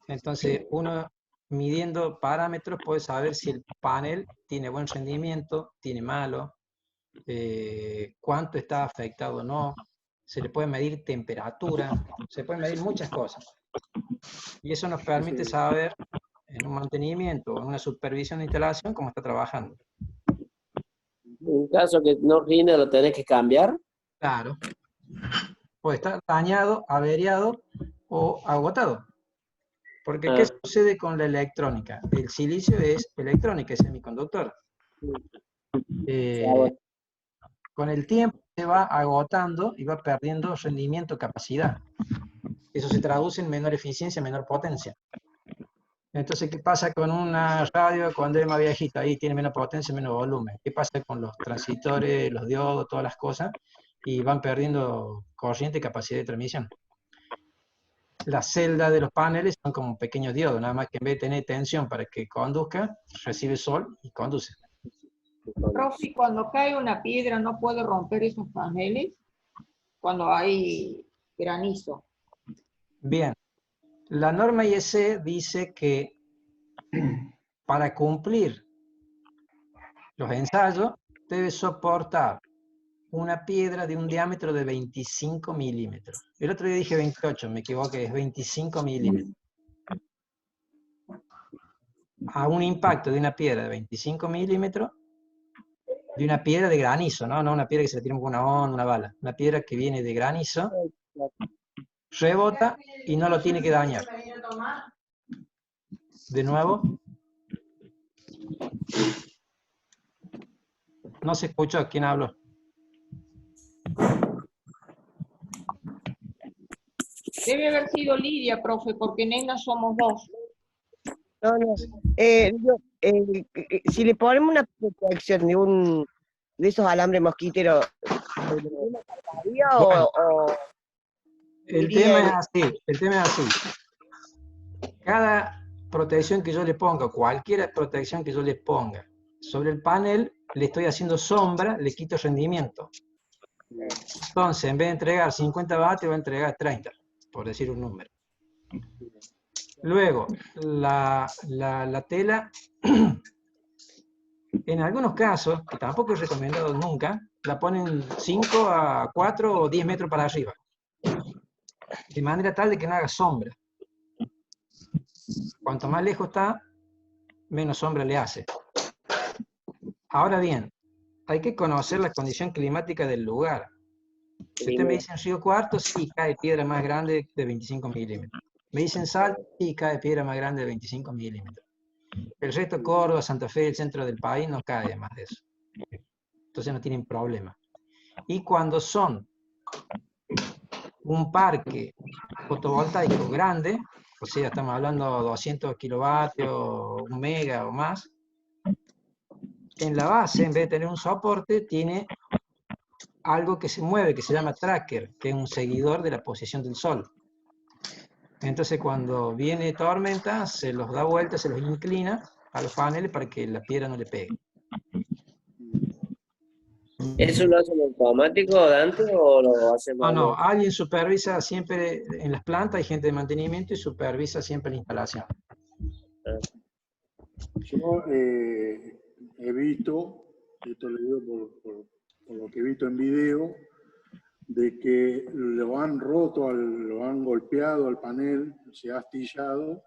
Entonces, uno midiendo parámetros puede saber si el panel tiene buen rendimiento, tiene malo, cuánto está afectado o no. Se le puede medir temperatura, se pueden medir muchas cosas. Y eso nos permite saber en un mantenimiento o en una supervisión de instalación cómo está trabajando. En caso que no rinde, lo tenés que cambiar. Claro. Puede estar dañado, averiado o agotado. Porque, ¿qué sucede con la electrónica? El silicio es electrónica, es semiconductor. Con el tiempo se va agotando y va perdiendo rendimiento, capacidad. Eso se traduce en menor eficiencia, menor potencia. Entonces, ¿qué pasa con una radio cuando es más viejita? Ahí tiene menos potencia, menos volumen. ¿Qué pasa con los transistores, los diodos, todas las cosas? Y van perdiendo corriente y capacidad de transmisión. Las celdas de los paneles son como pequeños diodos, nada más que en vez de tener tensión para que conduzca, recibe sol y conduce. Profe, cuando cae una piedra, ¿no puede romper esos paneles? Cuando hay granizo. Bien. La norma IEC dice que para cumplir los ensayos debe soportar una piedra de un diámetro de 25 milímetros. El otro día dije 28, me equivoqué, es 25 milímetros. A un impacto de una piedra de 25 milímetros, de una piedra de granizo, no una piedra que se le tira con una onda, una bala, una piedra que viene de granizo, rebota y no lo tiene que dañar. De nuevo. No se escuchó. ¿Quién habló? Debe haber sido Lidia, profe, porque nena somos dos. No. Si le ponemos una protección de esos alambres mosquiteros, Bueno, o el tema es así. Cada protección que yo le ponga, cualquier protección que yo le ponga sobre el panel, le estoy haciendo sombra, le quito rendimiento. Entonces, en vez de entregar 50 vatios, va a entregar 30, por decir un número. Luego, la tela, en algunos casos, que tampoco es recomendado nunca, la ponen 5 a 4 o 10 metros para arriba. De manera tal de que no haga sombra. Cuanto más lejos está, menos sombra le hace. Ahora bien, hay que conocer la condición climática del lugar. Si usted me dice en Río Cuarto, sí cae piedra más grande de 25 milímetros. Me dicen Salta, sí cae piedra más grande de 25 milímetros. El resto, Córdoba, Santa Fe, el centro del país, no cae más de eso. Entonces no tienen problema. Y cuando son un parque fotovoltaico grande, o sea, estamos hablando de 200 kilovatios, 1 mega o más, en la base, en vez de tener un soporte, tiene algo que se mueve, que se llama tracker, que es un seguidor de la posición del sol. Entonces, cuando viene tormenta, se los da vuelta, se los inclina a los paneles para que la piedra no le pegue. ¿Eso lo hacen automático, Dante, o lo hacen manual? No, alguien supervisa siempre en las plantas, hay gente de mantenimiento y supervisa siempre la instalación. Yo he visto, esto lo digo por lo que he visto en video, de que lo han roto, lo han golpeado al panel, se ha astillado,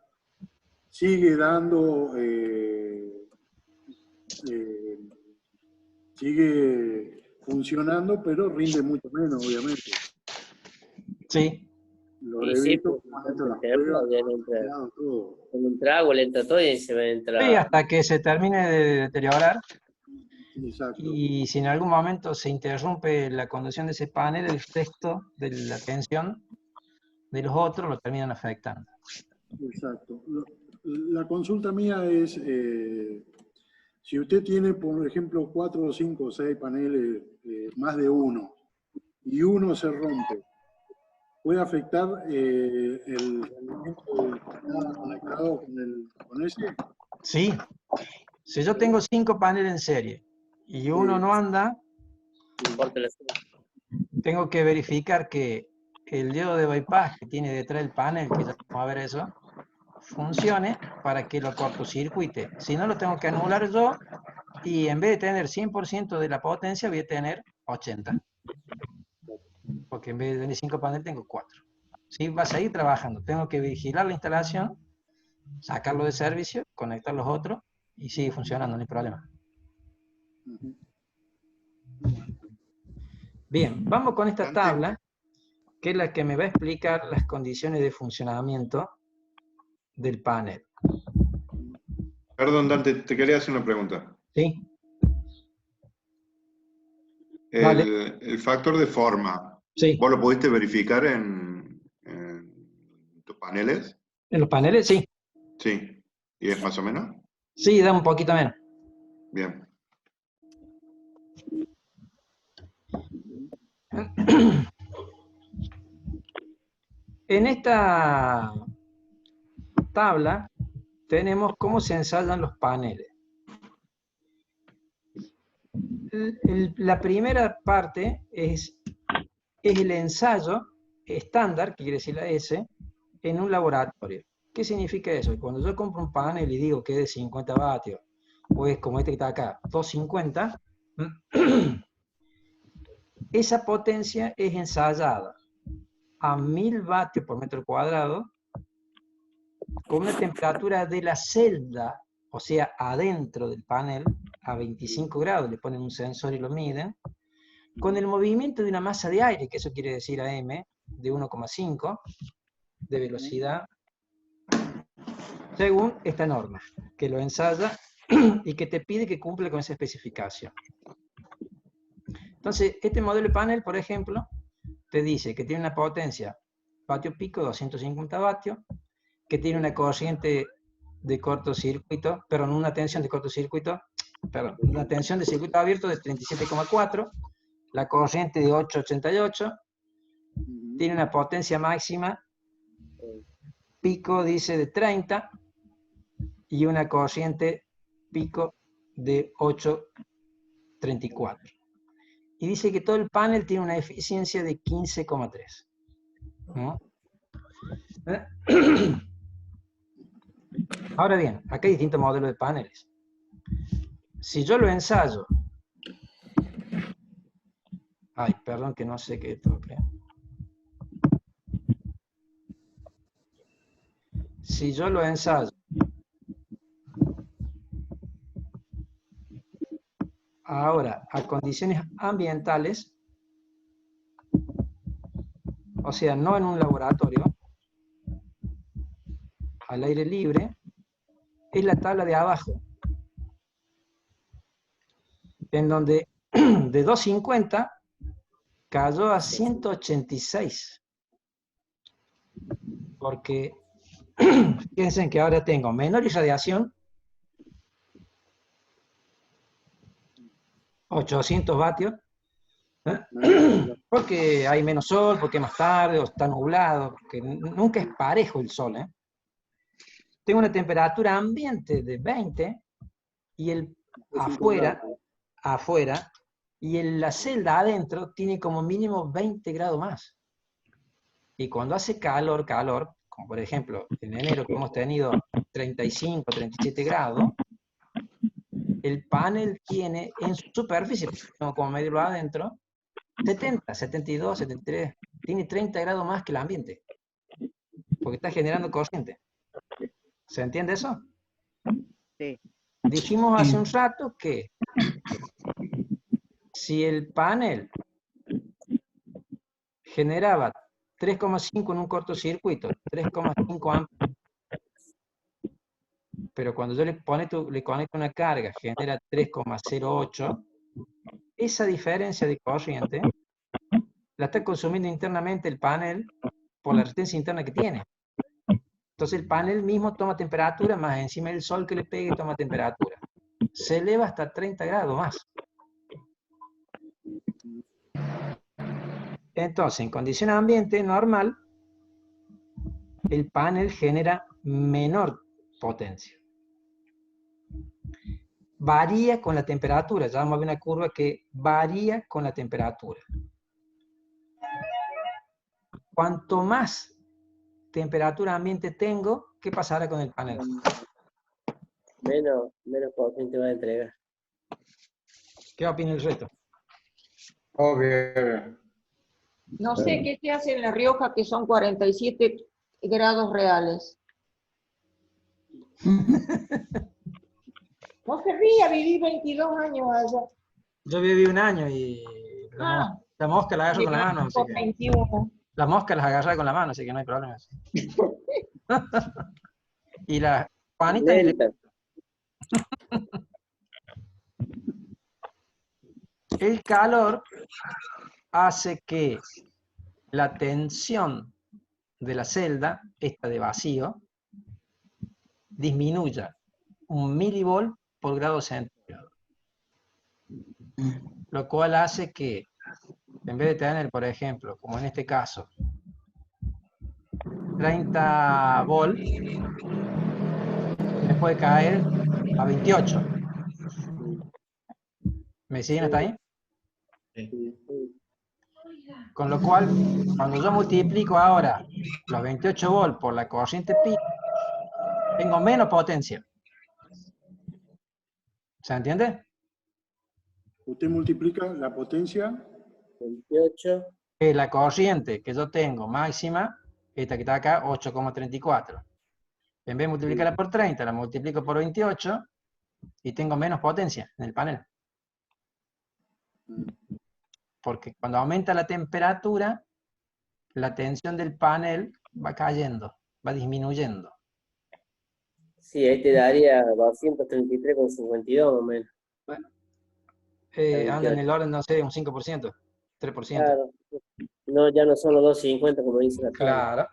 sigue dando, sigue funcionando, pero rinde mucho menos, obviamente. Sí, Lo Y sí, evito, pues, meto las ya pruebas, entra, todo. con un trago, le entra todo y se va a entrar. Sí, hasta que se termine de deteriorar. Exacto. Y si en algún momento se interrumpe la conducción de ese panel, el resto de la tensión de los otros lo terminan afectando. Exacto. La consulta mía es, si usted tiene, por ejemplo, 4 o 5 o 6 paneles, más de uno, y uno se rompe, ¿puede afectar el rendimiento del que está conectado con ese? Sí. Si yo tengo 5 paneles en serie y uno no anda, tengo que verificar que el diodo de bypass que tiene detrás del panel, que ya vamos a ver eso, funcione para que lo cortocircuite. Si no, lo tengo que anular yo y en vez de tener 100% de la potencia, voy a tener 80. Porque en vez de tener 5 paneles, tengo 4. ¿Sí? Va a seguir trabajando. Tengo que vigilar la instalación, sacarlo de servicio, conectar los otros y sigue funcionando, no hay problema. Bien, vamos con esta tabla, que es la que me va a explicar las condiciones de funcionamiento del panel. Perdón, Dante, te quería hacer una pregunta. Sí. El factor de forma, sí. ¿Vos lo pudiste verificar en tus paneles? ¿En los paneles? Sí. Sí. ¿Y es más o menos? Sí, da un poquito menos. Bien. En esta tabla tenemos cómo se ensayan los paneles. La primera parte es el ensayo estándar, que quiere decir la S, en un laboratorio. ¿Qué significa eso? Cuando yo compro un panel y digo que es de 50 vatios, o es como este que está acá, 250, esa potencia es ensayada a 1000 vatios por metro cuadrado, con una temperatura de la celda, o sea, adentro del panel, a 25 grados, le ponen un sensor y lo miden, con el movimiento de una masa de aire, que eso quiere decir AM, de 1,5 de velocidad, según esta norma, que lo ensaya y que te pide que cumpla con esa especificación. Entonces, este modelo de panel, por ejemplo, te dice que tiene una potencia vatio pico 250 vatios, que tiene una corriente de cortocircuito, perdón, una tensión de cortocircuito, perdón, una tensión de circuito abierto de 37,4, la corriente de 888, tiene una potencia máxima pico, dice, de 30, y una corriente pico de 834. Y dice que todo el panel tiene una eficiencia de 15,3. ¿No? Ahora bien, acá hay distintos modelos de paneles. Si yo lo ensayo... Ay, perdón que no sé qué toque. Si yo lo ensayo ahora a condiciones ambientales, o sea, no en un laboratorio, al aire libre, es la tabla de abajo, en donde de 250 cayó a 186, porque piensen que ahora tengo menor irradiación, 800 vatios, porque hay menos sol, porque es más tarde, o está nublado, porque nunca es parejo el sol. Tengo una temperatura ambiente de 20, y el afuera, y la celda adentro tiene como mínimo 20 grados más. Y cuando hace calor, como por ejemplo en enero que hemos tenido 35, 37 grados, el panel tiene en su superficie, como medirlo adentro, 70, 72, 73, tiene 30 grados más que el ambiente, porque está generando corriente. ¿Se entiende eso? Sí. Dijimos hace un rato que si el panel generaba 3,5 en un cortocircuito, 3,5 amperes. Pero cuando yo le conecto una carga, genera 3,08, esa diferencia de corriente la está consumiendo internamente el panel por la resistencia interna que tiene. Entonces el panel mismo toma temperatura, más encima del sol que le pegue toma temperatura. Se eleva hasta 30 grados más. Entonces, en condición ambiente normal, el panel genera menor potencia. Varía con la temperatura. Ya vamos a ver una curva que varía con la temperatura. Cuanto más temperatura ambiente tengo, ¿qué pasará con el panel? Menos potente va a entregar. ¿Qué opina el resto? Obvio. No sé qué se hace en La Rioja, que son 47 grados reales. No se ría, viví 22 años allá. Yo viví un año y la mosca la agarro con la mano. Así que, 21. la mosca las agarra con la mano, así que no hay problema. Y la Juanita... El calor hace que la tensión de la celda, esta de vacío, disminuya 1 milivolt por grado centígrado. Lo cual hace que, en vez de tener, por ejemplo, como en este caso, 30 volt, me puede caer a 28. ¿Me siguen hasta ahí? Con lo cual, cuando yo multiplico ahora los 28 volts por la corriente pi, tengo menos potencia. ¿Se entiende? Usted multiplica la potencia. 28. La corriente que yo tengo máxima, esta que está acá, 8,34. En vez de multiplicarla por 30, la multiplico por 28 y tengo menos potencia en el panel. Porque cuando aumenta la temperatura, la tensión del panel va cayendo, va disminuyendo. Sí, ahí te daría 233,52 más o menos. Bueno, anda en el orden, no sé, un 5%, 3%. Claro. No, ya no son los 250 como dice la tabla. Claro.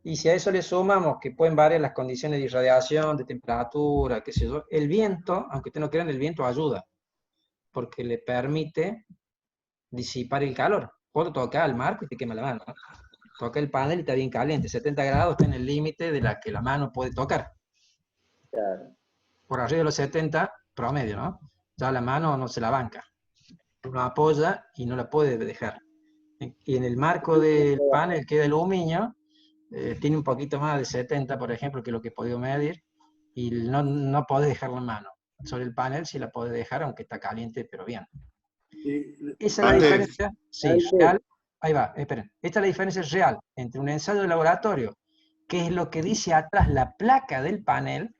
Y si a eso le sumamos que pueden variar las condiciones de irradiación, de temperatura, qué sé yo, el viento, aunque ustedes no crean, el viento ayuda, porque le permite disipar el calor. Puedo tocar el marco y te quema la mano, ¿no? Toca el panel y está bien caliente, 70 grados está en el límite de la que la mano puede tocar. Claro. Por arriba de los 70, promedio, ¿no? Ya la mano no se la banca. Uno apoya y no la puede dejar. Y en el marco del panel, que es de aluminio, tiene un poquito más de 70, por ejemplo, que es lo que he podido medir, y no podés dejar la mano. Sobre el panel sí la podés dejar, aunque está caliente, pero bien. Esa es la diferencia, sí, real. Ahí va, esperen. Esta es la diferencia real entre un ensayo de laboratorio, que es lo que dice atrás la placa del panel,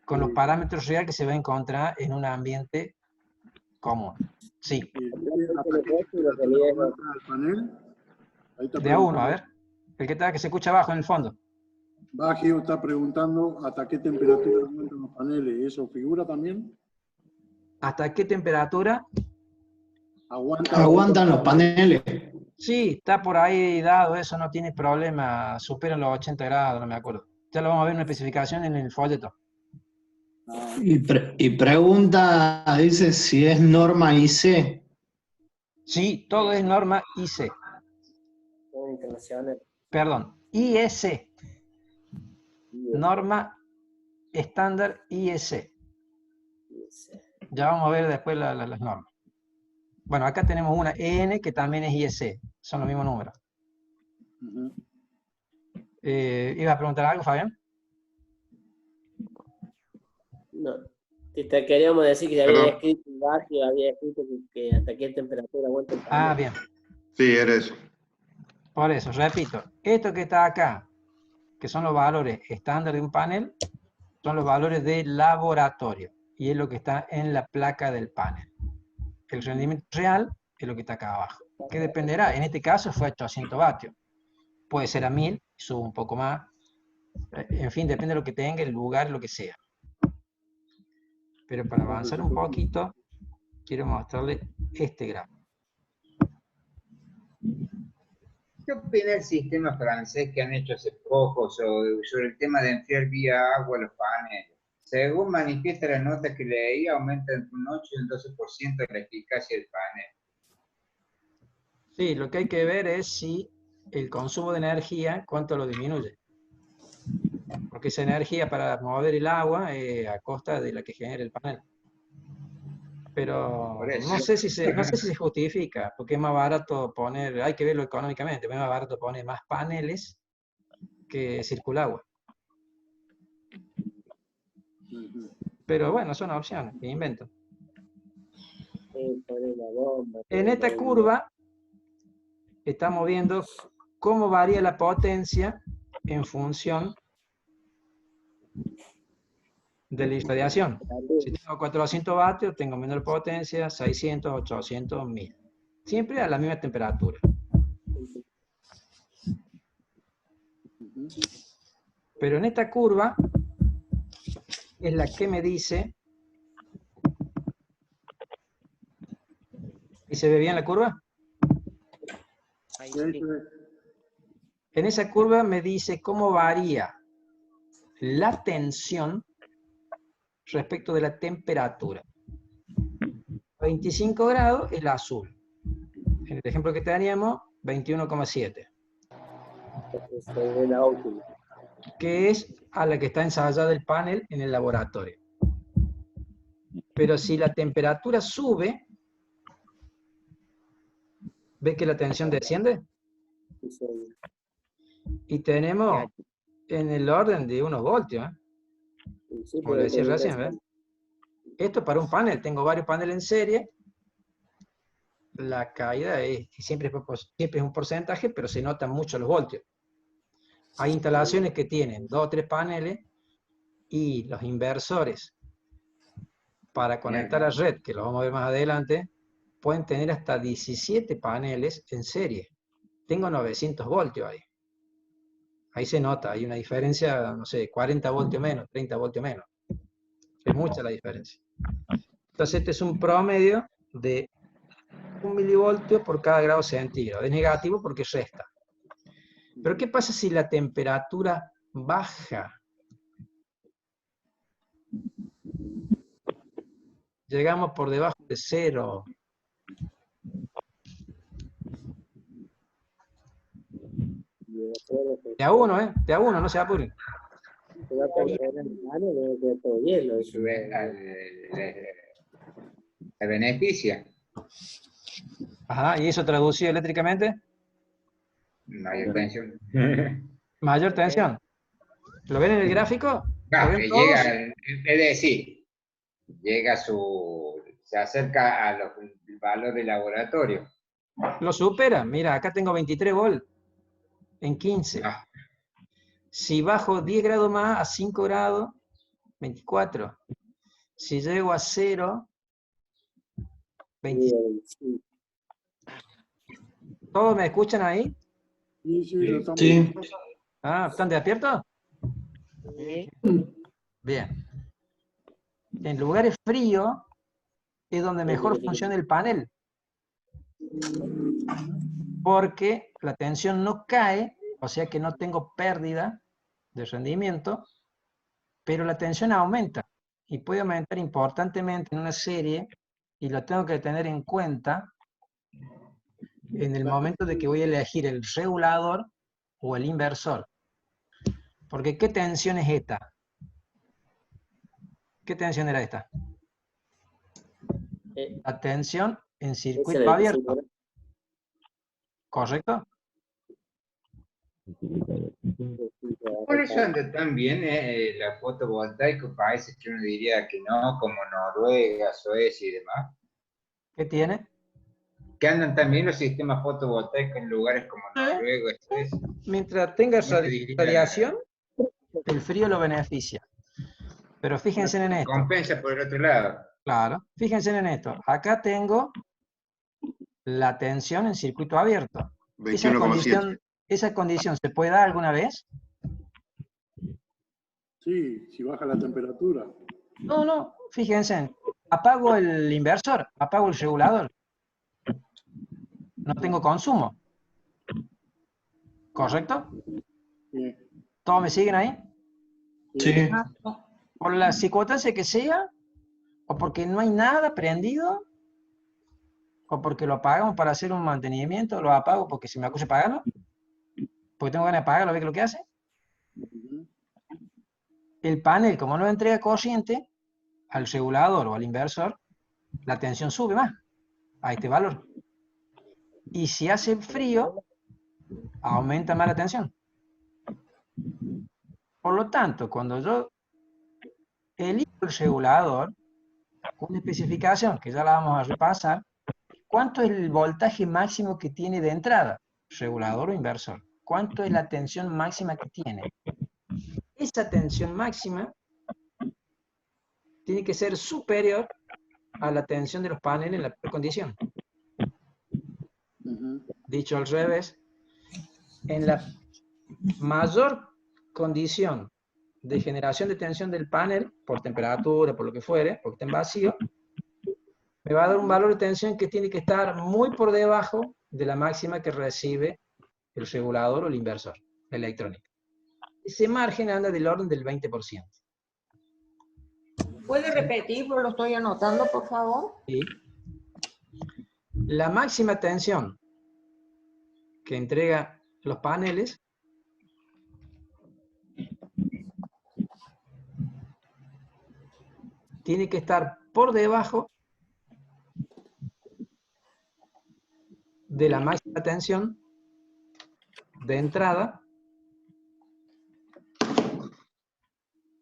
con los parámetros reales que se va a encontrar en un ambiente común. Sí. De a uno, a ver. El que se escucha abajo en el fondo. Baggio está preguntando hasta qué temperatura aguantan los paneles. ¿Eso figura también? ¿Hasta qué temperatura? Aguantan los paneles. Sí, está por ahí dado, eso no tiene problema. Superan los 80 grados, no me acuerdo. Ya lo vamos a ver en una especificación en el folleto. Y pregunta, dice si es norma IC. Sí, todo es norma IC. Internacional. Perdón, IEC. Norma estándar IEC. Ya vamos a ver después las normas. Bueno, acá tenemos una EN que también es IEC. Son los mismos números. ¿Ibas a preguntar algo, Fabián? No. Queríamos decir que había escrito Baggio, había escrito que hasta qué temperatura aguanta el panel. Ah, bien. Sí, era eso. Por eso, repito, esto que está acá, que son los valores estándar de un panel, son los valores de laboratorio. Y es lo que está en la placa del panel. El rendimiento real es lo que está acá abajo. ¿Qué dependerá? En este caso fue a 800 vatios. puede ser a 1000, subo un poco más. En fin, depende de lo que tenga, el lugar, lo que sea. Pero para avanzar un poquito, quiero mostrarle este gráfico. ¿Qué opina el sistema francés que han hecho hace poco sobre el tema de enfriar vía agua los paneles? Según manifiesta la nota que leí, aumenta entre un 8 y un 12% la eficacia del panel. Sí, lo que hay que ver es si el consumo de energía, cuánto lo disminuye. Porque esa energía para mover el agua a costa de la que genera el panel. Pero no sé si se justifica, porque es más barato poner, hay que verlo económicamente, es más barato poner más paneles que circula agua. Pero bueno, son opciones, que invento. En esta curva estamos viendo cómo varía la potencia en función de la irradiación. Si tengo 400 vatios, tengo menor potencia, 600, 800, 1000. Siempre a la misma temperatura. Pero en esta curva es la que me dice... ¿Y se ve bien la curva? En esa curva me dice cómo varía la tensión respecto de la temperatura. 25 grados es la azul. En el ejemplo que teníamos, 21,7. Que es a la que está ensayada el panel en el laboratorio. Pero si la temperatura sube, ¿ves que la tensión desciende? Y tenemos en el orden de unos voltios, como le decía recién, ¿ves? Esto para un panel, tengo varios paneles en serie, la caída siempre es un porcentaje, pero se notan mucho los voltios. Hay instalaciones que tienen 2 o 3 paneles y los inversores para conectar a red, que lo vamos a ver más adelante, pueden tener hasta 17 paneles en serie. Tengo 900 voltios ahí. Ahí se nota, hay una diferencia, no sé, 40 voltios menos, 30 voltios menos. Es mucha la diferencia. Entonces este es un promedio de 1 milivoltio por cada grado centígrado. Es negativo porque resta. Pero ¿qué pasa si la temperatura baja? Llegamos por debajo de 0. De a uno, de a uno, no se apuren. ¿Se beneficia? Ajá, ¿y eso traducido eléctricamente? Mayor tensión. Mayor tensión. ¿Lo ven en el gráfico? No, que llega, es decir, se acerca a los valores de laboratorio. Lo supera. Mira, acá tengo 23 volts en 15. Si bajo 10 grados más a 5 grados, 24. Si llego a 0, 25. ¿Todos me escuchan ahí? Sí. Ah, ¿están despiertos? Bien. En lugares fríos es donde mejor funciona el panel. Porque la tensión no cae, o sea que no tengo pérdida de rendimiento, pero la tensión aumenta. Y puede aumentar importantemente en una serie, y lo tengo que tener en cuenta en el momento de que voy a elegir el regulador o el inversor. Porque ¿qué tensión es esta? ¿Qué tensión era esta? La tensión en circuito abierto. ¿Correcto? Por eso anda tan bien la fotovoltaica, parece que uno diría que no, como Noruega, Suecia y demás. ¿Qué tiene? Que andan también los sistemas fotovoltaicos en lugares como Noruega, Suecia. Mientras tenga radiación, el frío lo beneficia. Pero fíjense en esto. Compensa por el otro lado. Claro, fíjense en esto. Acá tengo la tensión en circuito abierto. 21,7. ¿Esa condición se puede dar alguna vez? Sí, si baja la temperatura. No, fíjense, apago el inversor, apago el regulador. No tengo consumo. ¿Correcto? Sí. ¿Todos me siguen ahí? Sí. Por la circunstancia que sea, o porque no hay nada prendido, o porque lo apagamos para hacer un mantenimiento, lo apago porque se me ocurre pagarlo, porque tengo ganas de pagarlo, ¿ve lo que hace? El panel, como no entrega corriente al regulador o al inversor, la tensión sube más a este valor. Y si hace frío, aumenta más la tensión. Por lo tanto, cuando yo elijo el regulador, con una especificación que ya la vamos a repasar, ¿cuánto es el voltaje máximo que tiene de entrada? ¿Regulador o inversor? ¿Cuánto es la tensión máxima que tiene? Esa tensión máxima tiene que ser superior a la tensión de los paneles en la primera condición. Dicho al revés, en la mayor condición de generación de tensión del panel, por temperatura, por lo que fuere, porque está en vacío, me va a dar un valor de tensión que tiene que estar muy por debajo de la máxima que recibe el regulador o el inversor, la electrónica. Ese margen anda del orden del 20%. ¿Puede repetir? Porque lo estoy anotando, por favor. Sí. La máxima tensión que entrega los paneles tiene que estar por debajo de la máxima tensión de entrada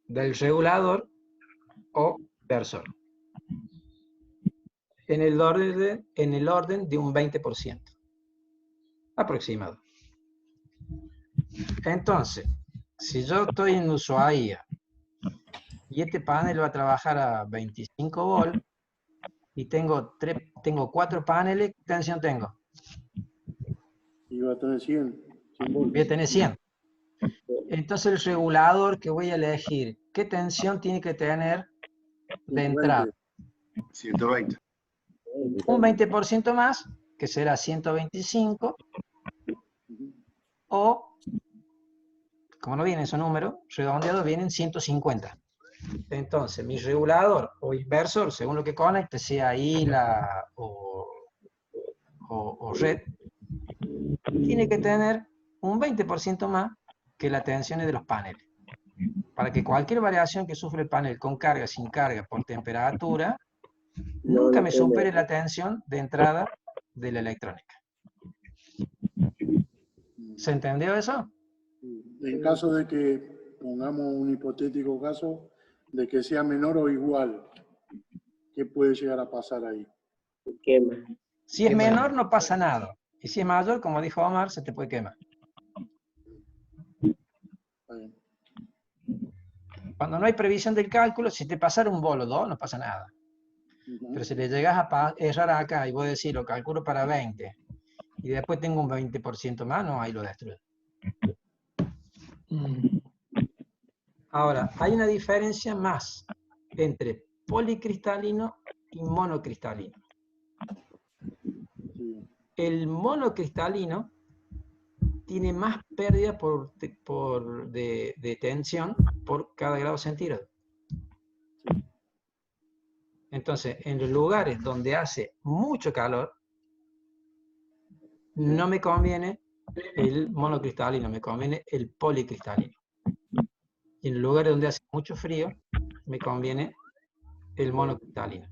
del regulador o inversor, en el orden de un 20% aproximado. Entonces, si yo estoy en Ushuaia y este panel va a trabajar a 25 volts y tengo 4 paneles, ¿qué tensión tengo? Y va a tener 100 volts. Voy a tener 100. Entonces el regulador que voy a elegir, ¿qué tensión tiene que tener de entrada? 120. Un 20% más, que será 125, o, como no vienen esos números, redondeados vienen 150. Entonces, mi regulador o inversor, según lo que conecte, sea ILA o red, tiene que tener un 20% más que las tensiones de los paneles, para que cualquier variación que sufre el panel con carga, sin carga, por temperatura, nunca me supere la tensión de entrada de la electrónica. ¿Se entendió eso? En caso de que, pongamos un hipotético caso, de que sea menor o igual, ¿qué puede llegar a pasar ahí? Quema. Si es menor, no pasa nada. Y si es mayor, como dijo Omar, se te puede quemar. Cuando no hay previsión del cálculo, si te pasara un bolo 2, no pasa nada. Pero si le llegas a errar acá y vos decís, lo calculo para 20, y después tengo un 20% más, no, ahí lo destruyo. Ahora, hay una diferencia más entre policristalino y monocristalino. El monocristalino tiene más pérdida de tensión por cada grado centígrado. Entonces, en los lugares donde hace mucho calor, no me conviene el monocristalino, me conviene el policristalino. Y en los lugares donde hace mucho frío, me conviene el monocristalino.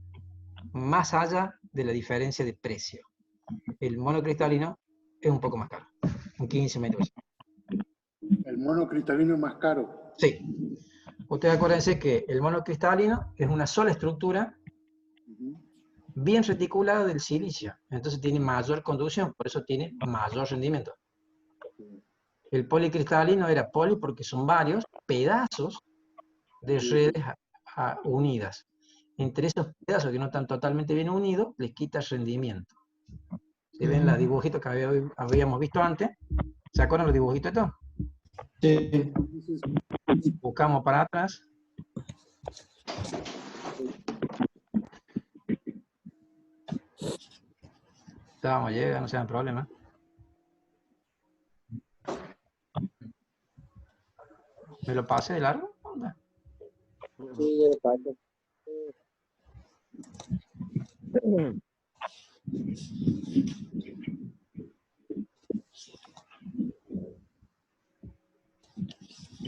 Más allá de la diferencia de precio. El monocristalino es un poco más caro, un 15 metros. ¿El monocristalino es más caro? Sí. Ustedes acuérdense que el monocristalino es una sola estructura bien reticulada del silicio. Entonces tiene mayor conducción, por eso tiene mayor rendimiento. El policristalino era poli porque son varios pedazos de redes unidas. Entre esos pedazos que no están totalmente bien unidos, les quita rendimiento. Si ven los dibujitos que habíamos visto antes, ¿Se acuerdan los dibujitos estos? Sí. Buscamos para atrás. Ya vamos a llegar, no sean problemas. ¿Me lo pasé de largo? ¿Onda? Sí, ya lo pasé.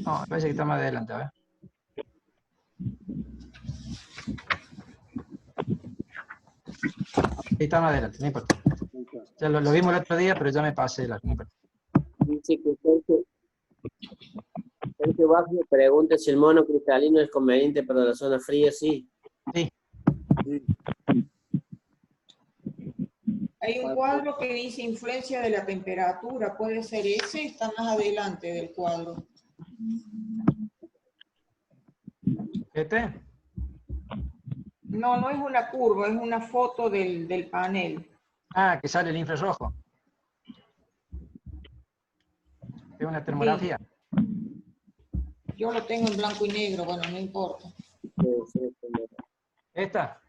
No, me parece que está más adelante, a ver. Sí, está más adelante, no importa. Ya lo vimos el otro día, pero ya me pasé de largo, no importa. Dice que Sergio Bajo pregunta si el mono cristalino es conveniente para la zona fría, sí. Sí. Hay un cuadro que dice influencia de la temperatura, puede ser ese, está más adelante del cuadro. ¿Este? No, no es una curva, es una foto del panel. Ah, que sale el infrarrojo. Es una termografía. Yo lo tengo en blanco y negro, bueno, no importa. ¿Esta?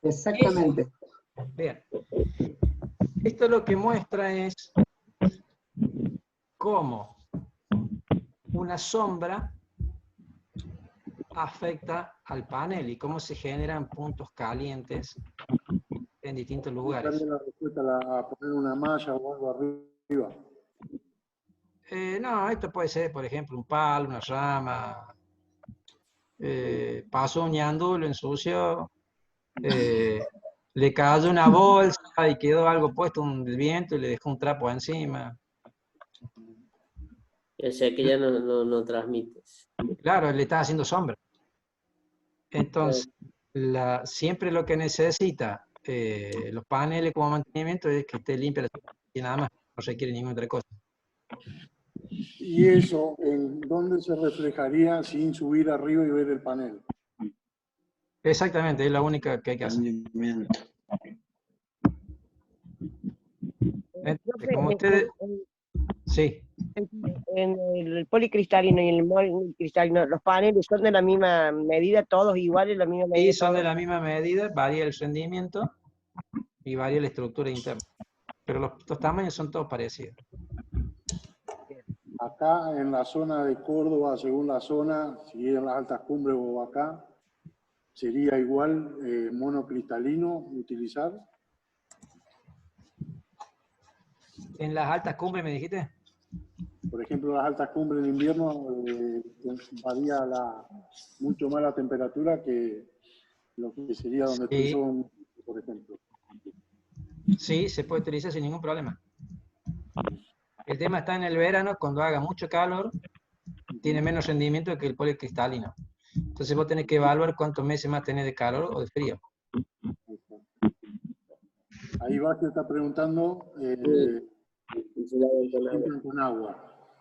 Exactamente. Bien. Esto lo que muestra es cómo una sombra afecta al panel y cómo se generan puntos calientes en distintos lugares. Buscarle la respuesta a poner una malla o algo arriba. No, esto puede ser, por ejemplo, un palo, una rama. Pasó un ñandú, lo ensució. Le cayó una bolsa y quedó algo puesto del viento y le dejó un trapo encima. O sea que ya no transmites. Claro, le está haciendo sombra. Entonces, siempre lo que necesita los paneles como mantenimiento es que esté limpia la superficie y nada más, no requiere ninguna otra cosa. ¿Y eso en dónde se reflejaría sin subir arriba y ver el panel? Exactamente, es la única que hay que hacer. Entonces, como ustedes... Sí. En el policristalino y en el molicristalino, ¿los paneles son de la misma medida, todos iguales, la misma medida? Sí, son de la misma medida, varía el rendimiento y varía la estructura interna. Pero los tamaños son todos parecidos. Acá en la zona de Córdoba, según la zona, si en las altas cumbres o acá, ¿sería igual monocristalino utilizar? ¿En las altas cumbres me dijiste? Por ejemplo, las altas cumbres en invierno varía mucho más la temperatura que lo que sería donde estoy yo, por ejemplo. Sí, se puede utilizar sin ningún problema. El tema está en el verano, cuando haga mucho calor, tiene menos rendimiento que el policristalino. Entonces vos tenés que evaluar cuántos meses más tenés de calor o de frío. Ahí Bacio está preguntando se limpian con agua.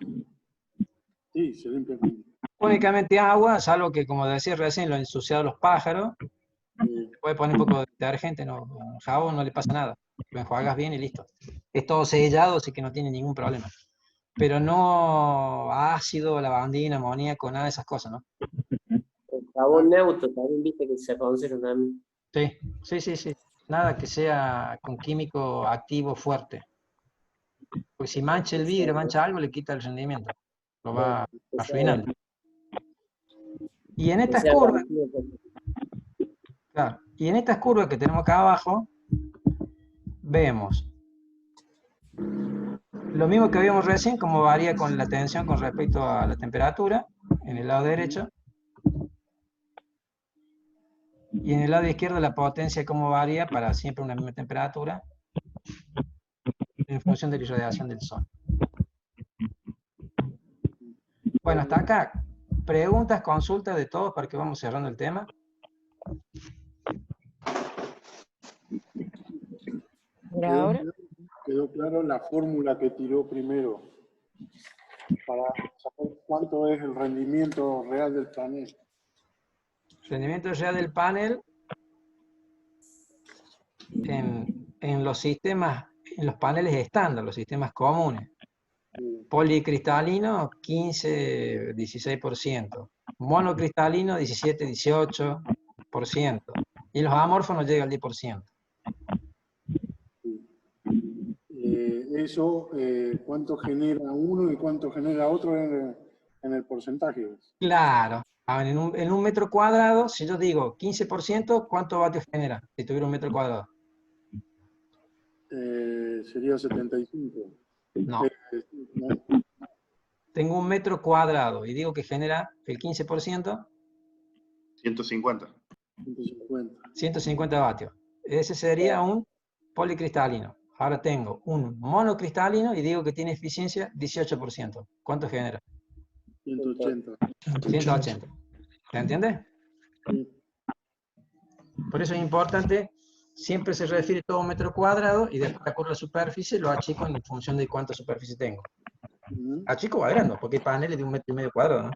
Sí, se limpian con agua. Únicamente agua, salvo que, como decía recién, lo han ensuciado los pájaros. Puedes poner un poco de detergente, jabón, no le pasa nada. Lo enjuagas bien y listo. Es todo sellado, así que no tiene ningún problema. Pero no ácido, lavandina, amoníaco, nada de esas cosas, ¿no? El jabón neutro también viste que se aconseja también. Sí. Nada que sea con químico activo fuerte. Porque si mancha el vidrio, mancha algo, le quita el rendimiento. Lo va a arruinar. Y en estas curvas, claro, y en estas curvas que tenemos acá abajo, vemos lo mismo que vimos recién, como varía con la tensión con respecto a la temperatura, en el lado derecho. Y en el lado izquierdo la potencia cómo varía para siempre una misma temperatura, en función de la irradiación del sol. Bueno, hasta acá. Preguntas, consultas de todos para que vamos cerrando el tema. Quedó claro la fórmula que tiró primero para saber cuánto es el rendimiento real del panel. Rendimiento real del panel en los sistemas en los paneles estándar, los sistemas comunes. Policristalino, 15, 16%. Monocristalino, 17, 18%. Y los amorfos no llega al 10%. Eso, ¿cuánto genera uno y cuánto genera otro en el porcentaje? Claro. En un metro cuadrado, si yo digo 15%, ¿cuántos vatios genera si tuviera un metro cuadrado? Sería 75. No. ¿No? Tengo un metro cuadrado y digo que genera el 15%. 150. 150 vatios. Ese sería un policristalino. Ahora tengo un monocristalino y digo que tiene eficiencia 18%. ¿Cuánto genera? 180. 180. ¿Se entiende? Sí. Por eso es importante, siempre se refiere todo metro cuadrado y después de acuerdo a la superficie lo achico en función de cuánta superficie tengo. Achico o agrando, porque hay paneles de 1,5 metros cuadrado, ¿no?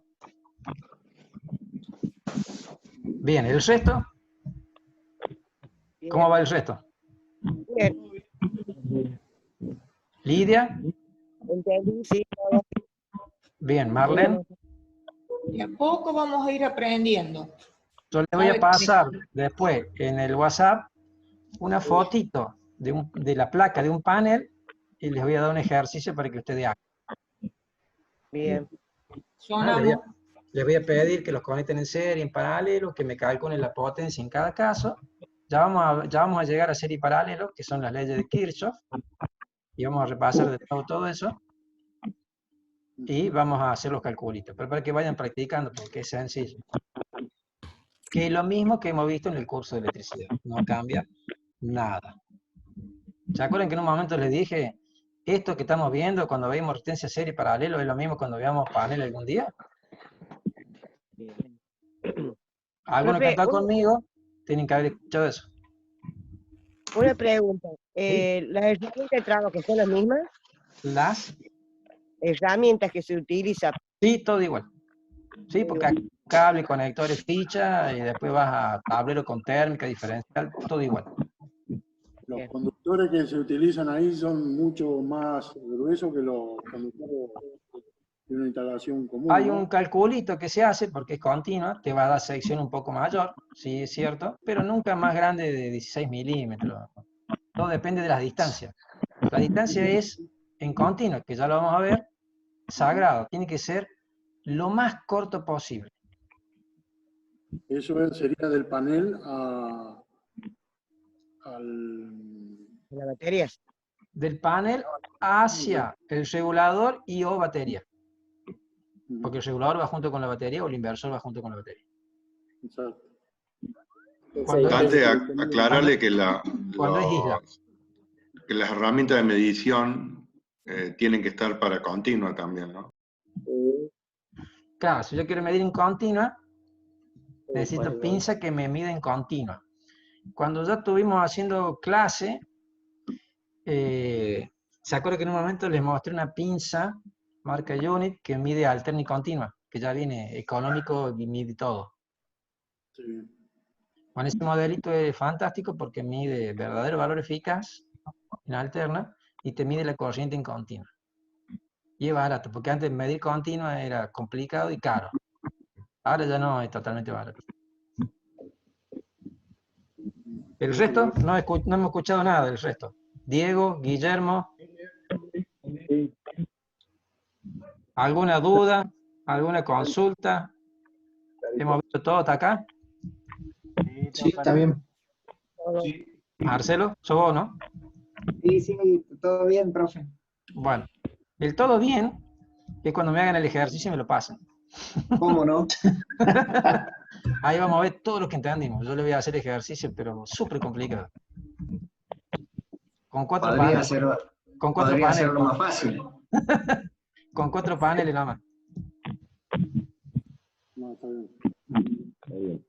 Bien, ¿el resto? ¿Cómo va el resto? Bien. ¿Lidia? Entendí, sí. Bien, Marlene. De a poco vamos a ir aprendiendo. Yo le voy a pasar después en el WhatsApp una fotito de la placa de un panel y les voy a dar un ejercicio para que ustedes hagan. Bien. Les voy a pedir que los conecten en serie, en paralelo, que me calculen la potencia en cada caso. Ya vamos a llegar a serie y paralelo, que son las leyes de Kirchhoff, y vamos a repasar de nuevo todo eso, y vamos a hacer los calculitos, pero para que vayan practicando, porque es sencillo. Que es lo mismo que hemos visto en el curso de electricidad, no cambia nada. ¿Se acuerdan que en un momento les dije, esto que estamos viendo cuando veamos resistencia serie y paralelo es lo mismo cuando veamos panel algún día? Algunos que están conmigo tienen que haber escuchado eso. Una pregunta. ¿Las herramientas de trabajo son las mismas? ¿Las? Herramientas que se utilizan. Sí, todo igual. Sí, porque acá cable, conectores, ficha, y después vas a tablero con térmica, diferencial, todo igual. Los conductores que se utilizan ahí son mucho más gruesos que los conductores de una instalación común. Hay ¿no? un calculito que se hace porque es continua, te va a dar sección un poco mayor, sí es cierto, pero nunca más grande de 16 milímetros. Todo depende de las distancias. La distancia es en continuo, que ya lo vamos a ver, sagrado. Tiene que ser lo más corto posible. Eso sería del panel ¿Las baterías? Del panel hacia el regulador y o batería. Porque el regulador va junto con la batería o el inversor va junto con la batería. Exacto. Importante aclararle que, cuando es isla. Que las herramientas de medición tienen que estar para continua también, ¿no? Claro, si yo quiero medir en continua, necesito pinza que me mida en continua. Cuando ya estuvimos haciendo clase, ¿se acuerdan que en un momento les mostré una pinza marca Unit que mide alterna y continua? Que ya viene económico y mide todo. Sí. Bueno, ese modelito es fantástico porque mide verdadero valor eficaz en alterna y te mide la corriente en continua. Y es barato, porque antes medir continua era complicado y caro. Ahora ya no, es totalmente barato. El resto, no hemos escuchado nada del resto. Diego, Guillermo. ¿Alguna duda? ¿Alguna consulta? ¿Hemos visto todo hasta acá? Sí, está bien. Marcelo, sos vos, ¿no? Sí, sí, todo bien, profe. Bueno, el todo bien es cuando me hagan el ejercicio y me lo pasan. ¿Cómo no? Ahí vamos a ver todo lo que entendimos. Yo le voy a hacer ejercicio, pero súper complicado. Con cuatro paneles. Con cuatro podría paneles. hacerlo más fácil. Con 4 paneles nada más. No, está bien.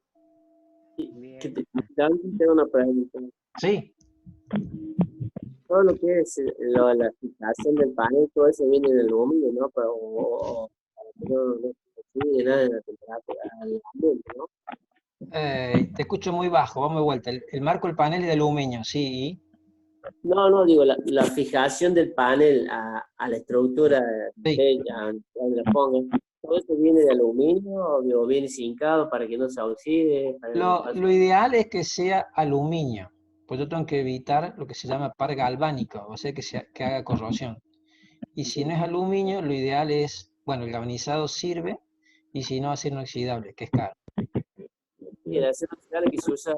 También tengo una pregunta. Sí. Todo lo que es la fijación del panel, todo eso viene del aluminio, ¿no? Pero para que no influye nada en la temperatura del ambiente, ¿no? Te escucho muy bajo, vamos de vuelta. El marco del panel es de aluminio, sí. No, digo, la fijación del panel a la estructura donde la pongan. ¿Todo eso viene de aluminio o viene zincado para que no se oxide? Lo ideal es que sea aluminio, pues yo tengo que evitar lo que se llama par galvánico, o sea que haga corrosión. Y si no es aluminio, lo ideal es, bueno, el galvanizado sirve, y si no, acero inoxidable, que es caro. Y el acero inoxidable que se usa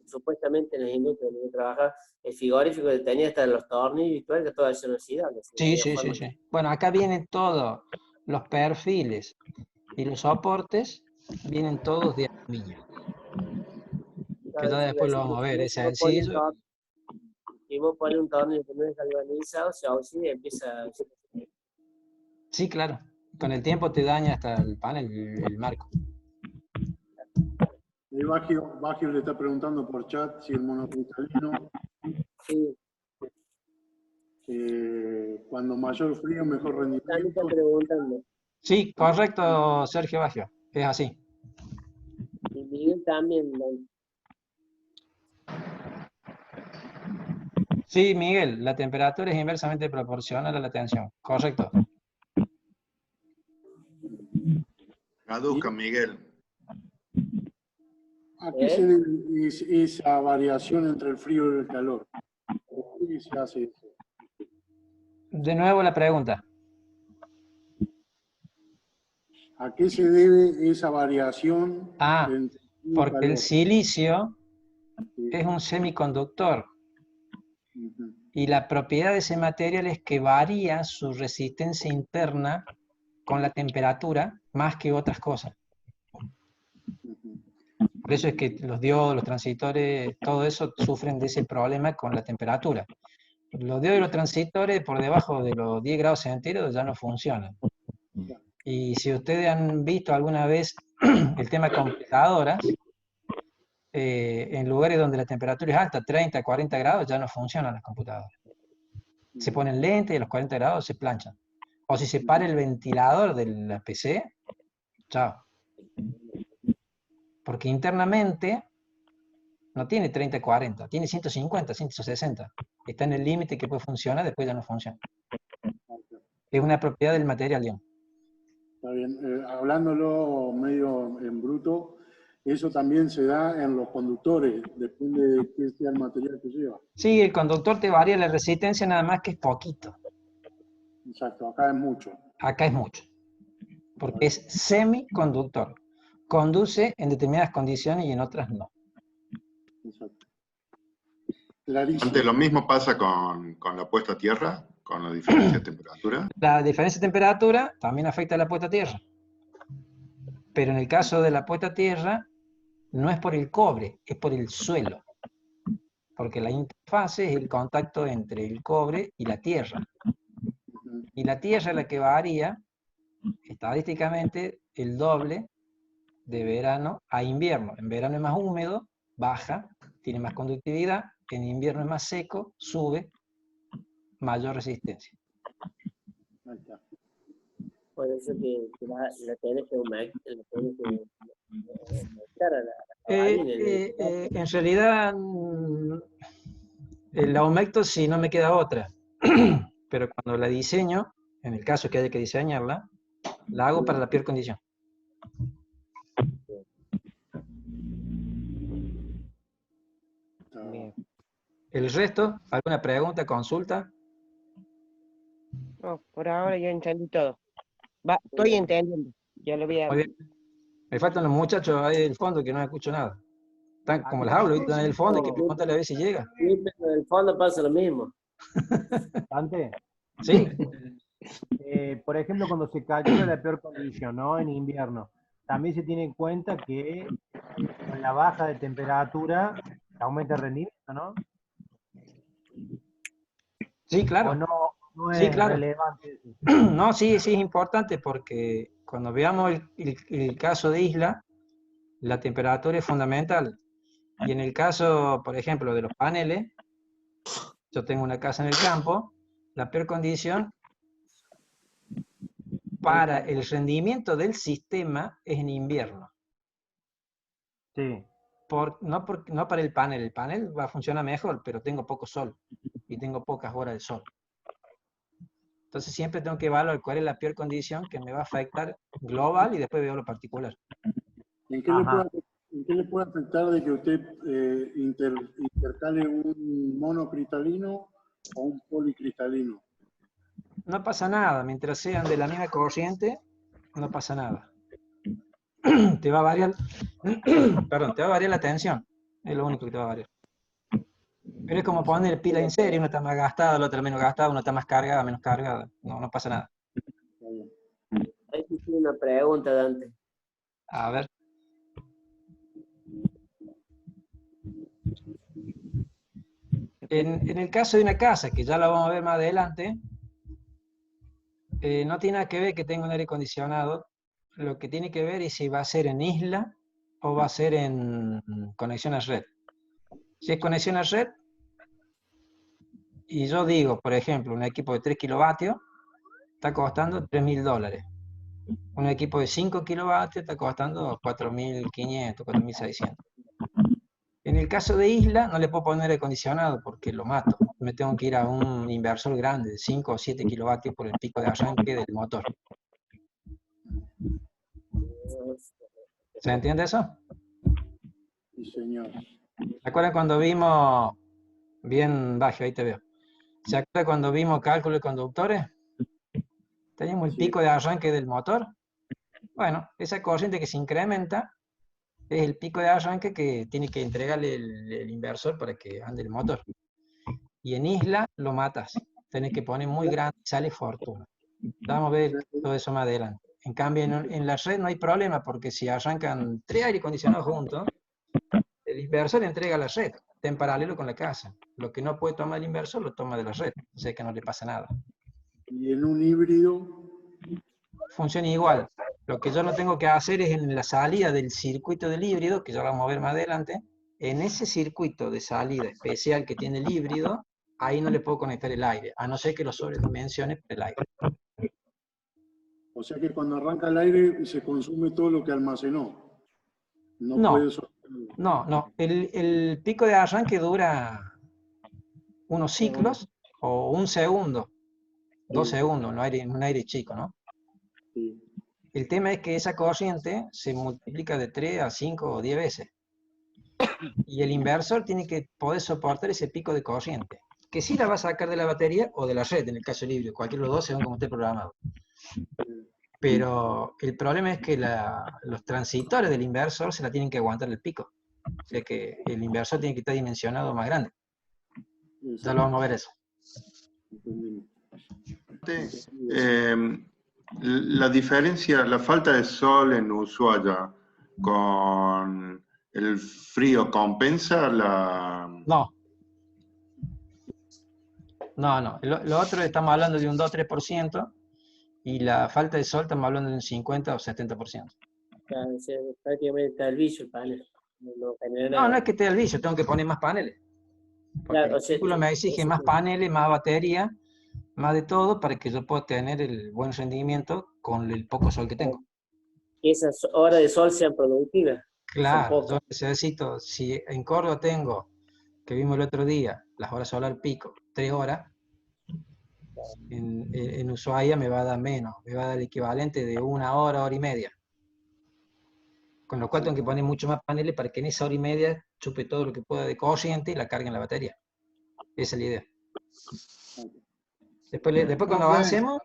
supuestamente en la industria donde yo trabajaba, el frigorífico que tenía hasta los tornillos y todo, que todo acero inoxidable. Sí. Bueno, acá vienen todos los perfiles y los soportes, vienen todos de aluminio. Que ya después lo vamos a ver, es sencillo. Si vos pones un tornillo que no es galvanizado, se oxida y empieza a... Sí, claro. Con el tiempo te daña hasta el panel, el marco. Bagio le está preguntando por chat si el monocristalino, cuando mayor frío, mejor rendimiento. Está preguntando. Sí, correcto, Sergio Bagio. Es así. Y Miguel también. Sí, Miguel, la temperatura es inversamente proporcional a la tensión. Correcto. Traduzca, Miguel. ¿A qué se debe esa variación entre el frío y el calor? ¿Por qué se hace eso? De nuevo la pregunta. ¿A qué se debe esa variación entre el frío y porque calor? el silicio es un semiconductor. Y la propiedad de ese material es que varía su resistencia interna con la temperatura más que otras cosas. Por eso es que los diodos, los transistores, todo eso sufren de ese problema con la temperatura. Los diodos y los transistores por debajo de los 10 grados centígrados ya no funcionan. Y si ustedes han visto alguna vez el tema computadoras, en lugares donde la temperatura es alta, 30, 40 grados, ya no funcionan las computadoras. Se ponen lentes y a los 40 grados se planchan. O si se para el ventilador de la PC, chao. Porque internamente no tiene 30, 40, tiene 150, 160. Está en el límite que puede funcionar, después ya no funciona. Es una propiedad del material, digamos. Está bien. Hablándolo medio en bruto, eso también se da en los conductores, depende de qué sea el material que lleva. Sí, el conductor te varía la resistencia, nada más que es poquito. Exacto, acá es mucho. Acá es mucho. Porque es semiconductor. Conduce en determinadas condiciones y en otras no. Exacto. Clarísimo. Antes lo mismo pasa con la puesta a tierra, con la diferencia de temperatura. La diferencia de temperatura también afecta a la puesta a tierra. Pero en el caso de la puesta a tierra, no es por el cobre, es por el suelo. Porque la interfase es el contacto entre el cobre y la tierra. Y la tierra es la que varía, estadísticamente, el doble de verano a invierno. En verano es más húmedo, baja, tiene más conductividad. En invierno es más seco, sube, mayor resistencia. Ahí está. Por eso que la tenés que aumentar a la En realidad, el aumento si no me queda otra. Pero cuando la diseño, en el caso que haya que diseñarla, la hago para la peor condición. Bien. ¿El resto? ¿Alguna pregunta, consulta? No, por ahora ya entendí todo. Estoy entendiendo. Ya lo voy a... Muy bien. Me faltan los muchachos ahí del fondo que no escucho nada. Están como las hablo, están en el fondo, hay que preguntarle a ver si llega. En el fondo pasa lo mismo. Dante. Sí. Por ejemplo, cuando se calcula la peor condición, ¿no? En invierno, también se tiene en cuenta que con la baja de temperatura aumenta el rendimiento, ¿no? Sí, claro. ¿O no es Sí, claro. relevante? No, sí, sí es importante porque cuando veamos el caso de isla, la temperatura es fundamental. Y en el caso, por ejemplo, de los paneles, yo tengo una casa en el campo, la peor condición para el rendimiento del sistema es en invierno. Sí. No para el panel va a funcionar mejor, pero tengo poco sol y tengo pocas horas de sol. Entonces siempre tengo que evaluar cuál es la peor condición que me va a afectar global y después veo lo particular. ¿En qué le puede afectar de que usted intercale un monocristalino o un policristalino? No pasa nada, mientras sean de la misma corriente, no pasa nada. Te va a variar, perdón, te va a variar la tensión, es lo único que te va a variar. Pero es como poner pila en serie, una está más gastada, la otra menos gastada, una está más cargada, menos cargada, no pasa nada. Ahí sí tiene una pregunta, Dante. A ver. En el caso de una casa, que ya la vamos a ver más adelante, no tiene nada que ver que tenga un aire acondicionado. Lo que tiene que ver es si va a ser en isla o va a ser en conexión a red. Si es conexión a red, y yo digo, por ejemplo, un equipo de 3 kilovatios está costando $3.000. Un equipo de 5 kilovatios está costando 4.500, 4.600. En el caso de isla, no le puedo poner aire acondicionado porque lo mato. Me tengo que ir a un inversor grande de 5 o 7 kilovatios por el pico de arranque del motor. ¿Se entiende eso? Sí, señor. ¿Se acuerdan cuando vimos, bien bajo, ahí te veo, ¿se acuerdan cuando vimos cálculo de conductores? Teníamos el pico de arranque del motor. Bueno, esa corriente que se incrementa es el pico de arranque que tiene que entregarle el inversor para que ande el motor. Y en isla lo matas. Tenés que poner muy grande y sale fortuna. Vamos a ver todo eso más adelante. En cambio, en la red no hay problema porque si arrancan 3 aire acondicionados juntos, el inversor entrega a la red, está en paralelo con la casa. Lo que no puede tomar el inversor lo toma de la red, o sea que no le pasa nada. ¿Y en un híbrido? Funciona igual. Lo que yo no tengo que hacer es en la salida del circuito del híbrido, que ya lo vamos a ver más adelante, en ese circuito de salida especial que tiene el híbrido, ahí no le puedo conectar el aire, a no ser que lo sobredimensione por el aire. O sea que cuando arranca el aire se consume todo lo que almacenó. No, no. El pico de arranque dura unos ciclos o un segundo, 2 segundos, un aire chico, ¿no? Sí. El tema es que esa corriente se multiplica de 3 a 5 o 10 veces. Y el inversor tiene que poder soportar ese pico de corriente, que sí la va a sacar de la batería o de la red, en el caso del híbrido, cualquiera de los dos según como esté programado. Pero el problema es que los transitores del inversor se la tienen que aguantar el pico. O sea que el inversor tiene que estar dimensionado más grande. Ya lo vamos a ver eso. La diferencia, la falta de sol en Ushuaia con el frío, ¿compensa la...? No. No. Lo otro estamos hablando de un 2-3%. Y la falta de sol estamos hablando de un 50 o 70%. Claro, o sea, prácticamente está el vicio el panel. No es que esté el vicio, tengo que poner más paneles. Porque Claro, el cálculo me exige más paneles, más batería, más de todo, para que yo pueda tener el buen rendimiento con el poco sol que tengo. Que esas horas de sol sean productivas. Claro, yo necesito, si en Córdoba tengo, que vimos el otro día, las horas solar pico, 3 horas, en Ushuaia me va a dar menos, me va a dar el equivalente de 1 hora, hora y media. Con lo cual tengo que poner mucho más paneles para que en esa hora y media chupe todo lo que pueda de corriente y la cargue en la batería. Esa es la idea. Después cuando avancemos,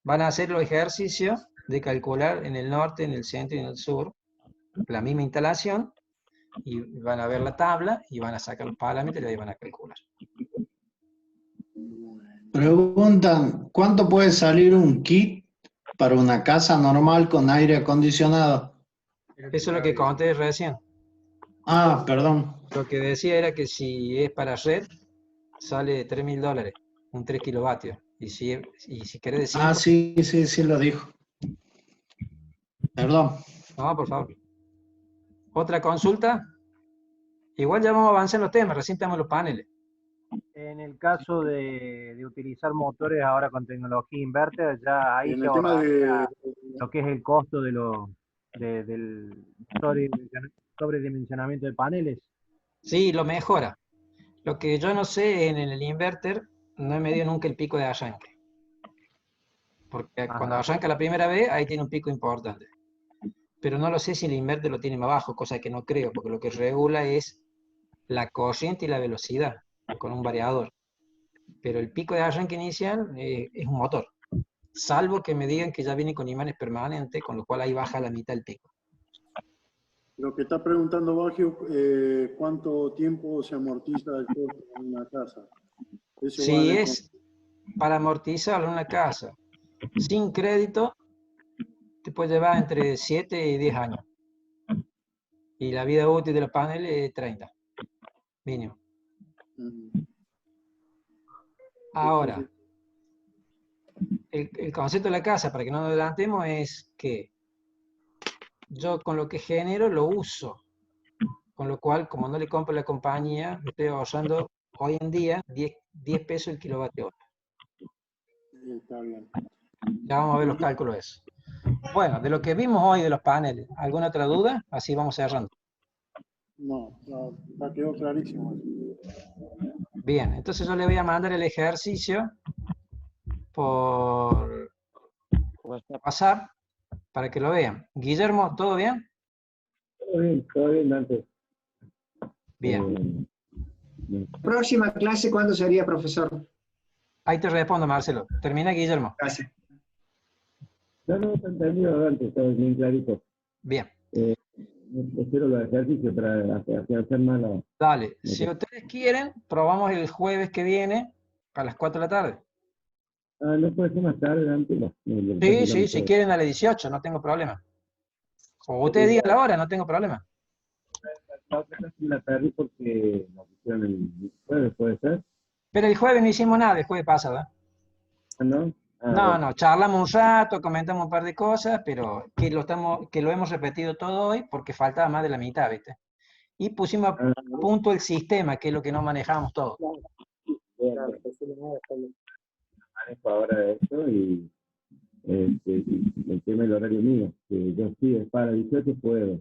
van a hacer los ejercicios de calcular en el norte, en el centro y en el sur la misma instalación y van a ver la tabla y van a sacar los parámetros y ahí van a calcular. Preguntan, ¿cuánto puede salir un kit para una casa normal con aire acondicionado? Eso es lo que conté recién. Ah, perdón. Lo que decía era que si es para red, sale $3.000, un 3 kilovatios. Y si querés decir... Ah, sí, lo dijo. Perdón. No, por favor. ¿Otra consulta? Igual ya vamos a avanzar en los temas, recién tenemos los paneles. En el caso de utilizar motores ahora con tecnología inverter, ya ahí En se el tema ahorraría lo que es el costo de los del sobredimensionamiento de paneles. Sí, lo mejora. Lo que yo no sé en el inverter, no he medido nunca el pico de arranque. Porque cuando arranca la primera vez, ahí tiene un pico importante. Pero no lo sé si el inverter lo tiene más bajo, cosa que no creo, porque lo que regula es la corriente y la velocidad, con un variador. Pero el pico de arranque inicial es un motor. Salvo que me digan que ya viene con imanes permanentes, con lo cual ahí baja la mitad el pico. Lo que está preguntando Bagio, ¿cuánto tiempo se amortiza el costo en una casa? Eso Si vale es para amortizarlo en una casa sin crédito, te puede llevar entre 7 y 10 años. Y la vida útil de los paneles es 30, mínimo. Ahora, el concepto de la casa, para que no nos adelantemos, es que yo con lo que genero lo uso. Con lo cual, como no le compro a la compañía, me estoy ahorrando hoy en día 10 pesos el kilovatio hora. Está bien. Ya vamos a ver los cálculos de eso. Bueno, de lo que vimos hoy de los paneles, ¿alguna otra duda? Así vamos cerrando. No, ya quedó clarísimo. Bien, entonces yo le voy a mandar el ejercicio por WhatsApp para que lo vean. Guillermo, ¿todo bien? Todo bien, Dante. Bien. Próxima clase, ¿cuándo sería, profesor? Ahí te respondo, Marcelo. Termina, Guillermo. Gracias. No, está entendido, Dante, está bien clarito. Bien. Espero los ejercicios para hacer más la... Dale, si ustedes quieren, probamos el jueves que viene a las 4 de la tarde. ¿No puede ser más tarde, Dante? No, Sí, si quieren a las 18, no tengo problema. O ustedes digan la hora, no tengo problema. La otra clase la perdí porque la pusieron el jueves, ¿puede ser? Pero el jueves no hicimos nada, el jueves pasado. ¿No? No, charlamos un rato, comentamos un par de cosas, pero que lo hemos repetido todo hoy porque faltaba más de la mitad, ¿viste? Y pusimos a punto el sistema, que es lo que no manejábamos todo. Manejo ahora esto y el tema del horario mío, que yo sí, es para 18 puedo.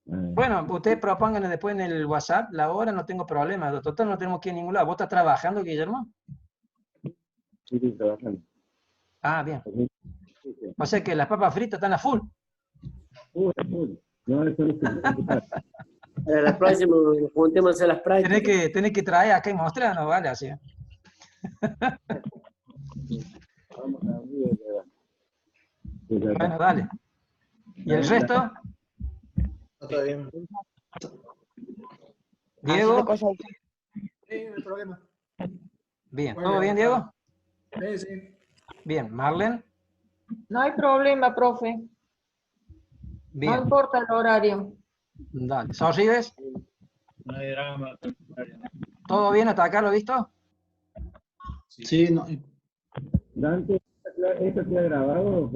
Bueno, ustedes propongan después en el WhatsApp la hora, no tengo problema. Total, no tenemos que ir a ningún lado. ¿Vos estás trabajando, Guillermo? Sí, trabajando. Ah, bien. O sea que las papas fritas están a full. Full. No, eso no se Para la próxima, juntemos a las prácticas. Tenés que traer acá y mostrar, no vale así. Vamos a ver. Bueno, dale. ¿Y el resto? Todo bien. Diego. Sí, no hay problema. Bien, ¿todo bien, Diego? Sí. Bien, Marlen. No hay problema, profe. Bien. No importa el horario. Dale. ¿Sorrides? No hay drama. ¿Todo bien hasta acá, lo visto? Sí, no. Dante, ¿esto queda grabado?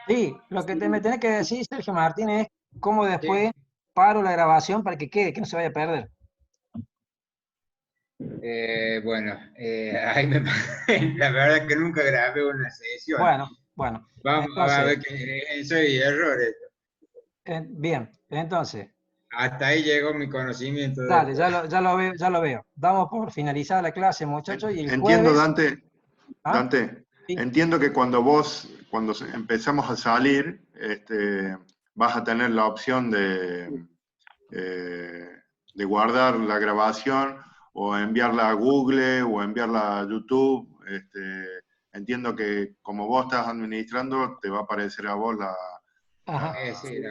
Sí, lo que me tenés que decir, Sergio Martínez, es cómo después paro la grabación para que quede, que no se vaya a perder. Bueno, la verdad es que nunca grabé una sesión. Bueno. Vamos Entonces, a ver que soy errores. Bien, entonces. Hasta ahí llegó mi conocimiento. Dale, ya lo veo. Damos por finalizada la clase, muchachos, y el Entiendo, jueves... Dante, entiendo que cuando empezamos a salir, vas a tener la opción de guardar la grabación o enviarla a Google o enviarla a YouTube. Entiendo que como vos estás administrando, te va a aparecer a vos la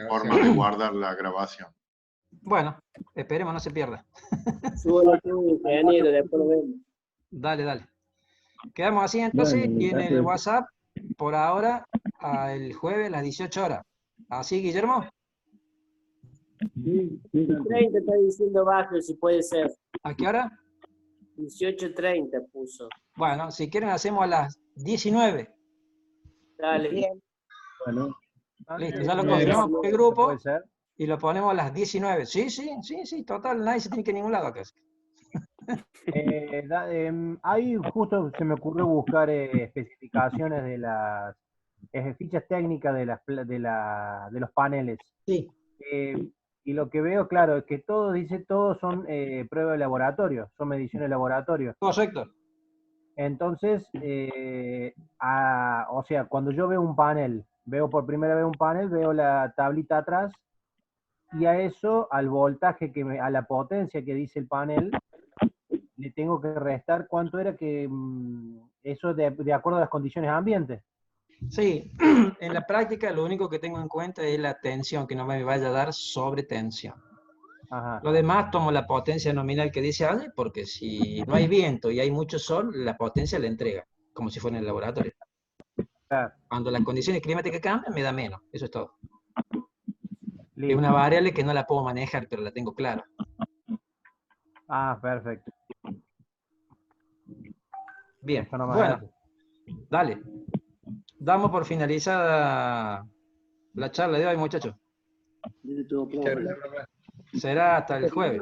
forma de guardar la grabación. Bueno, esperemos no se pierda. Después lo vemos. Dale. Quedamos así entonces, y en el WhatsApp, por ahora, el jueves a las 18 horas. ¿Así, Guillermo? Sí. 30 está diciendo bajo, si puede ser. ¿A qué hora? 18:30 puso. Bueno, si quieren hacemos a las 19. Dale. Bien. Bueno. Listo, ya lo confirmamos por el grupo y lo ponemos a las 19. Sí, total, nadie se tiene que ir a ningún lado acá. Ahí justo se me ocurrió buscar especificaciones fichas técnicas de los paneles. Sí. Y lo que veo, claro, es que todos son pruebas de laboratorio, son mediciones de laboratorio. Correcto. Entonces, o sea, cuando yo veo un panel, veo por primera vez un panel, veo la tablita atrás, y a eso, al voltaje, a la potencia que dice el panel, le tengo que restar cuánto era que eso de acuerdo a las condiciones ambientes. Sí, en la práctica lo único que tengo en cuenta es la tensión, que no me vaya a dar sobretensión. Ajá. Lo demás tomo la potencia nominal que dice Ale, porque si no hay viento y hay mucho sol, la potencia la entrega, como si fuera en el laboratorio. Claro. Cuando las condiciones climáticas cambian, me da menos, eso es todo. Listo. Es una variable que no la puedo manejar, pero la tengo clara. Ah, perfecto. Bien, Eso no me bueno, hace. dale. Damos por finalizada la charla de hoy, muchachos. Listo, profe. Será hasta el jueves.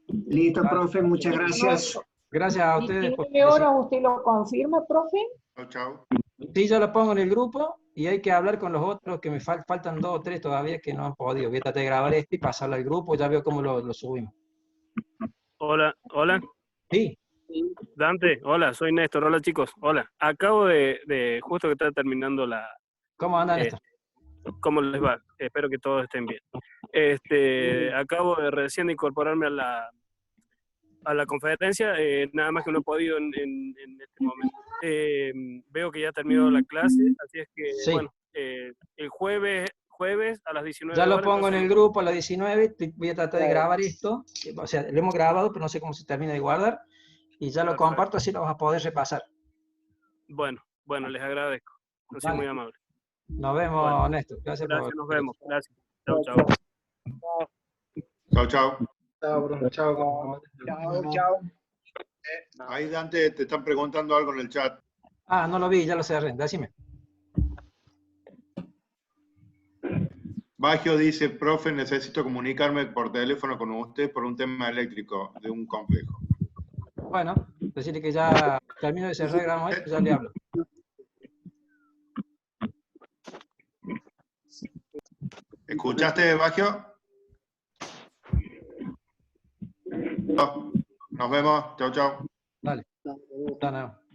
Listo, profe, muchas gracias. Gracias a ustedes. 19 horas, ¿usted lo confirma, profe? Chau, chau. Sí, yo lo pongo en el grupo y hay que hablar con los otros, que me faltan 2 o 3 todavía que no han podido. Voy a tratar de grabar este y pasarlo al grupo, ya veo cómo lo subimos. Hola, hola. Sí. Dante, hola, soy Néstor. Hola, chicos. Hola. Acabo de justo que está terminando la... ¿Cómo anda, Néstor? ¿Cómo les va? Espero que todos estén bien. Acabo de recién incorporarme a la conferencia, nada más que no he podido en este momento. Veo que ya terminó la clase, así es que, Sí. bueno, el jueves a las 19 Ya lo horas, pongo en entonces, el grupo a las 19, voy a tratar de Claro. grabar esto, o sea, lo hemos grabado, pero no sé cómo se termina de guardar, y ya lo Perfecto. comparto, así lo vas a poder repasar. Bueno, les agradezco. Han sido Vale. muy amables. Nos vemos, Bueno, Néstor. Gracias por... nos vemos. Gracias. Chau, chau. Chau, chau. Chao, Bruno. Chao. Chao. Ahí, Dante, te están preguntando algo en el chat. Ah, no lo vi, ya lo cerré, decime. Bagio dice, profe, necesito comunicarme por teléfono con usted por un tema eléctrico de un complejo. Bueno, decirle que ya termino de cerrar, grabamos esto, ya le hablo. ¿Escuchaste, Bagio? No. Nos vemos. Chau, chau. Dale. Hasta luego.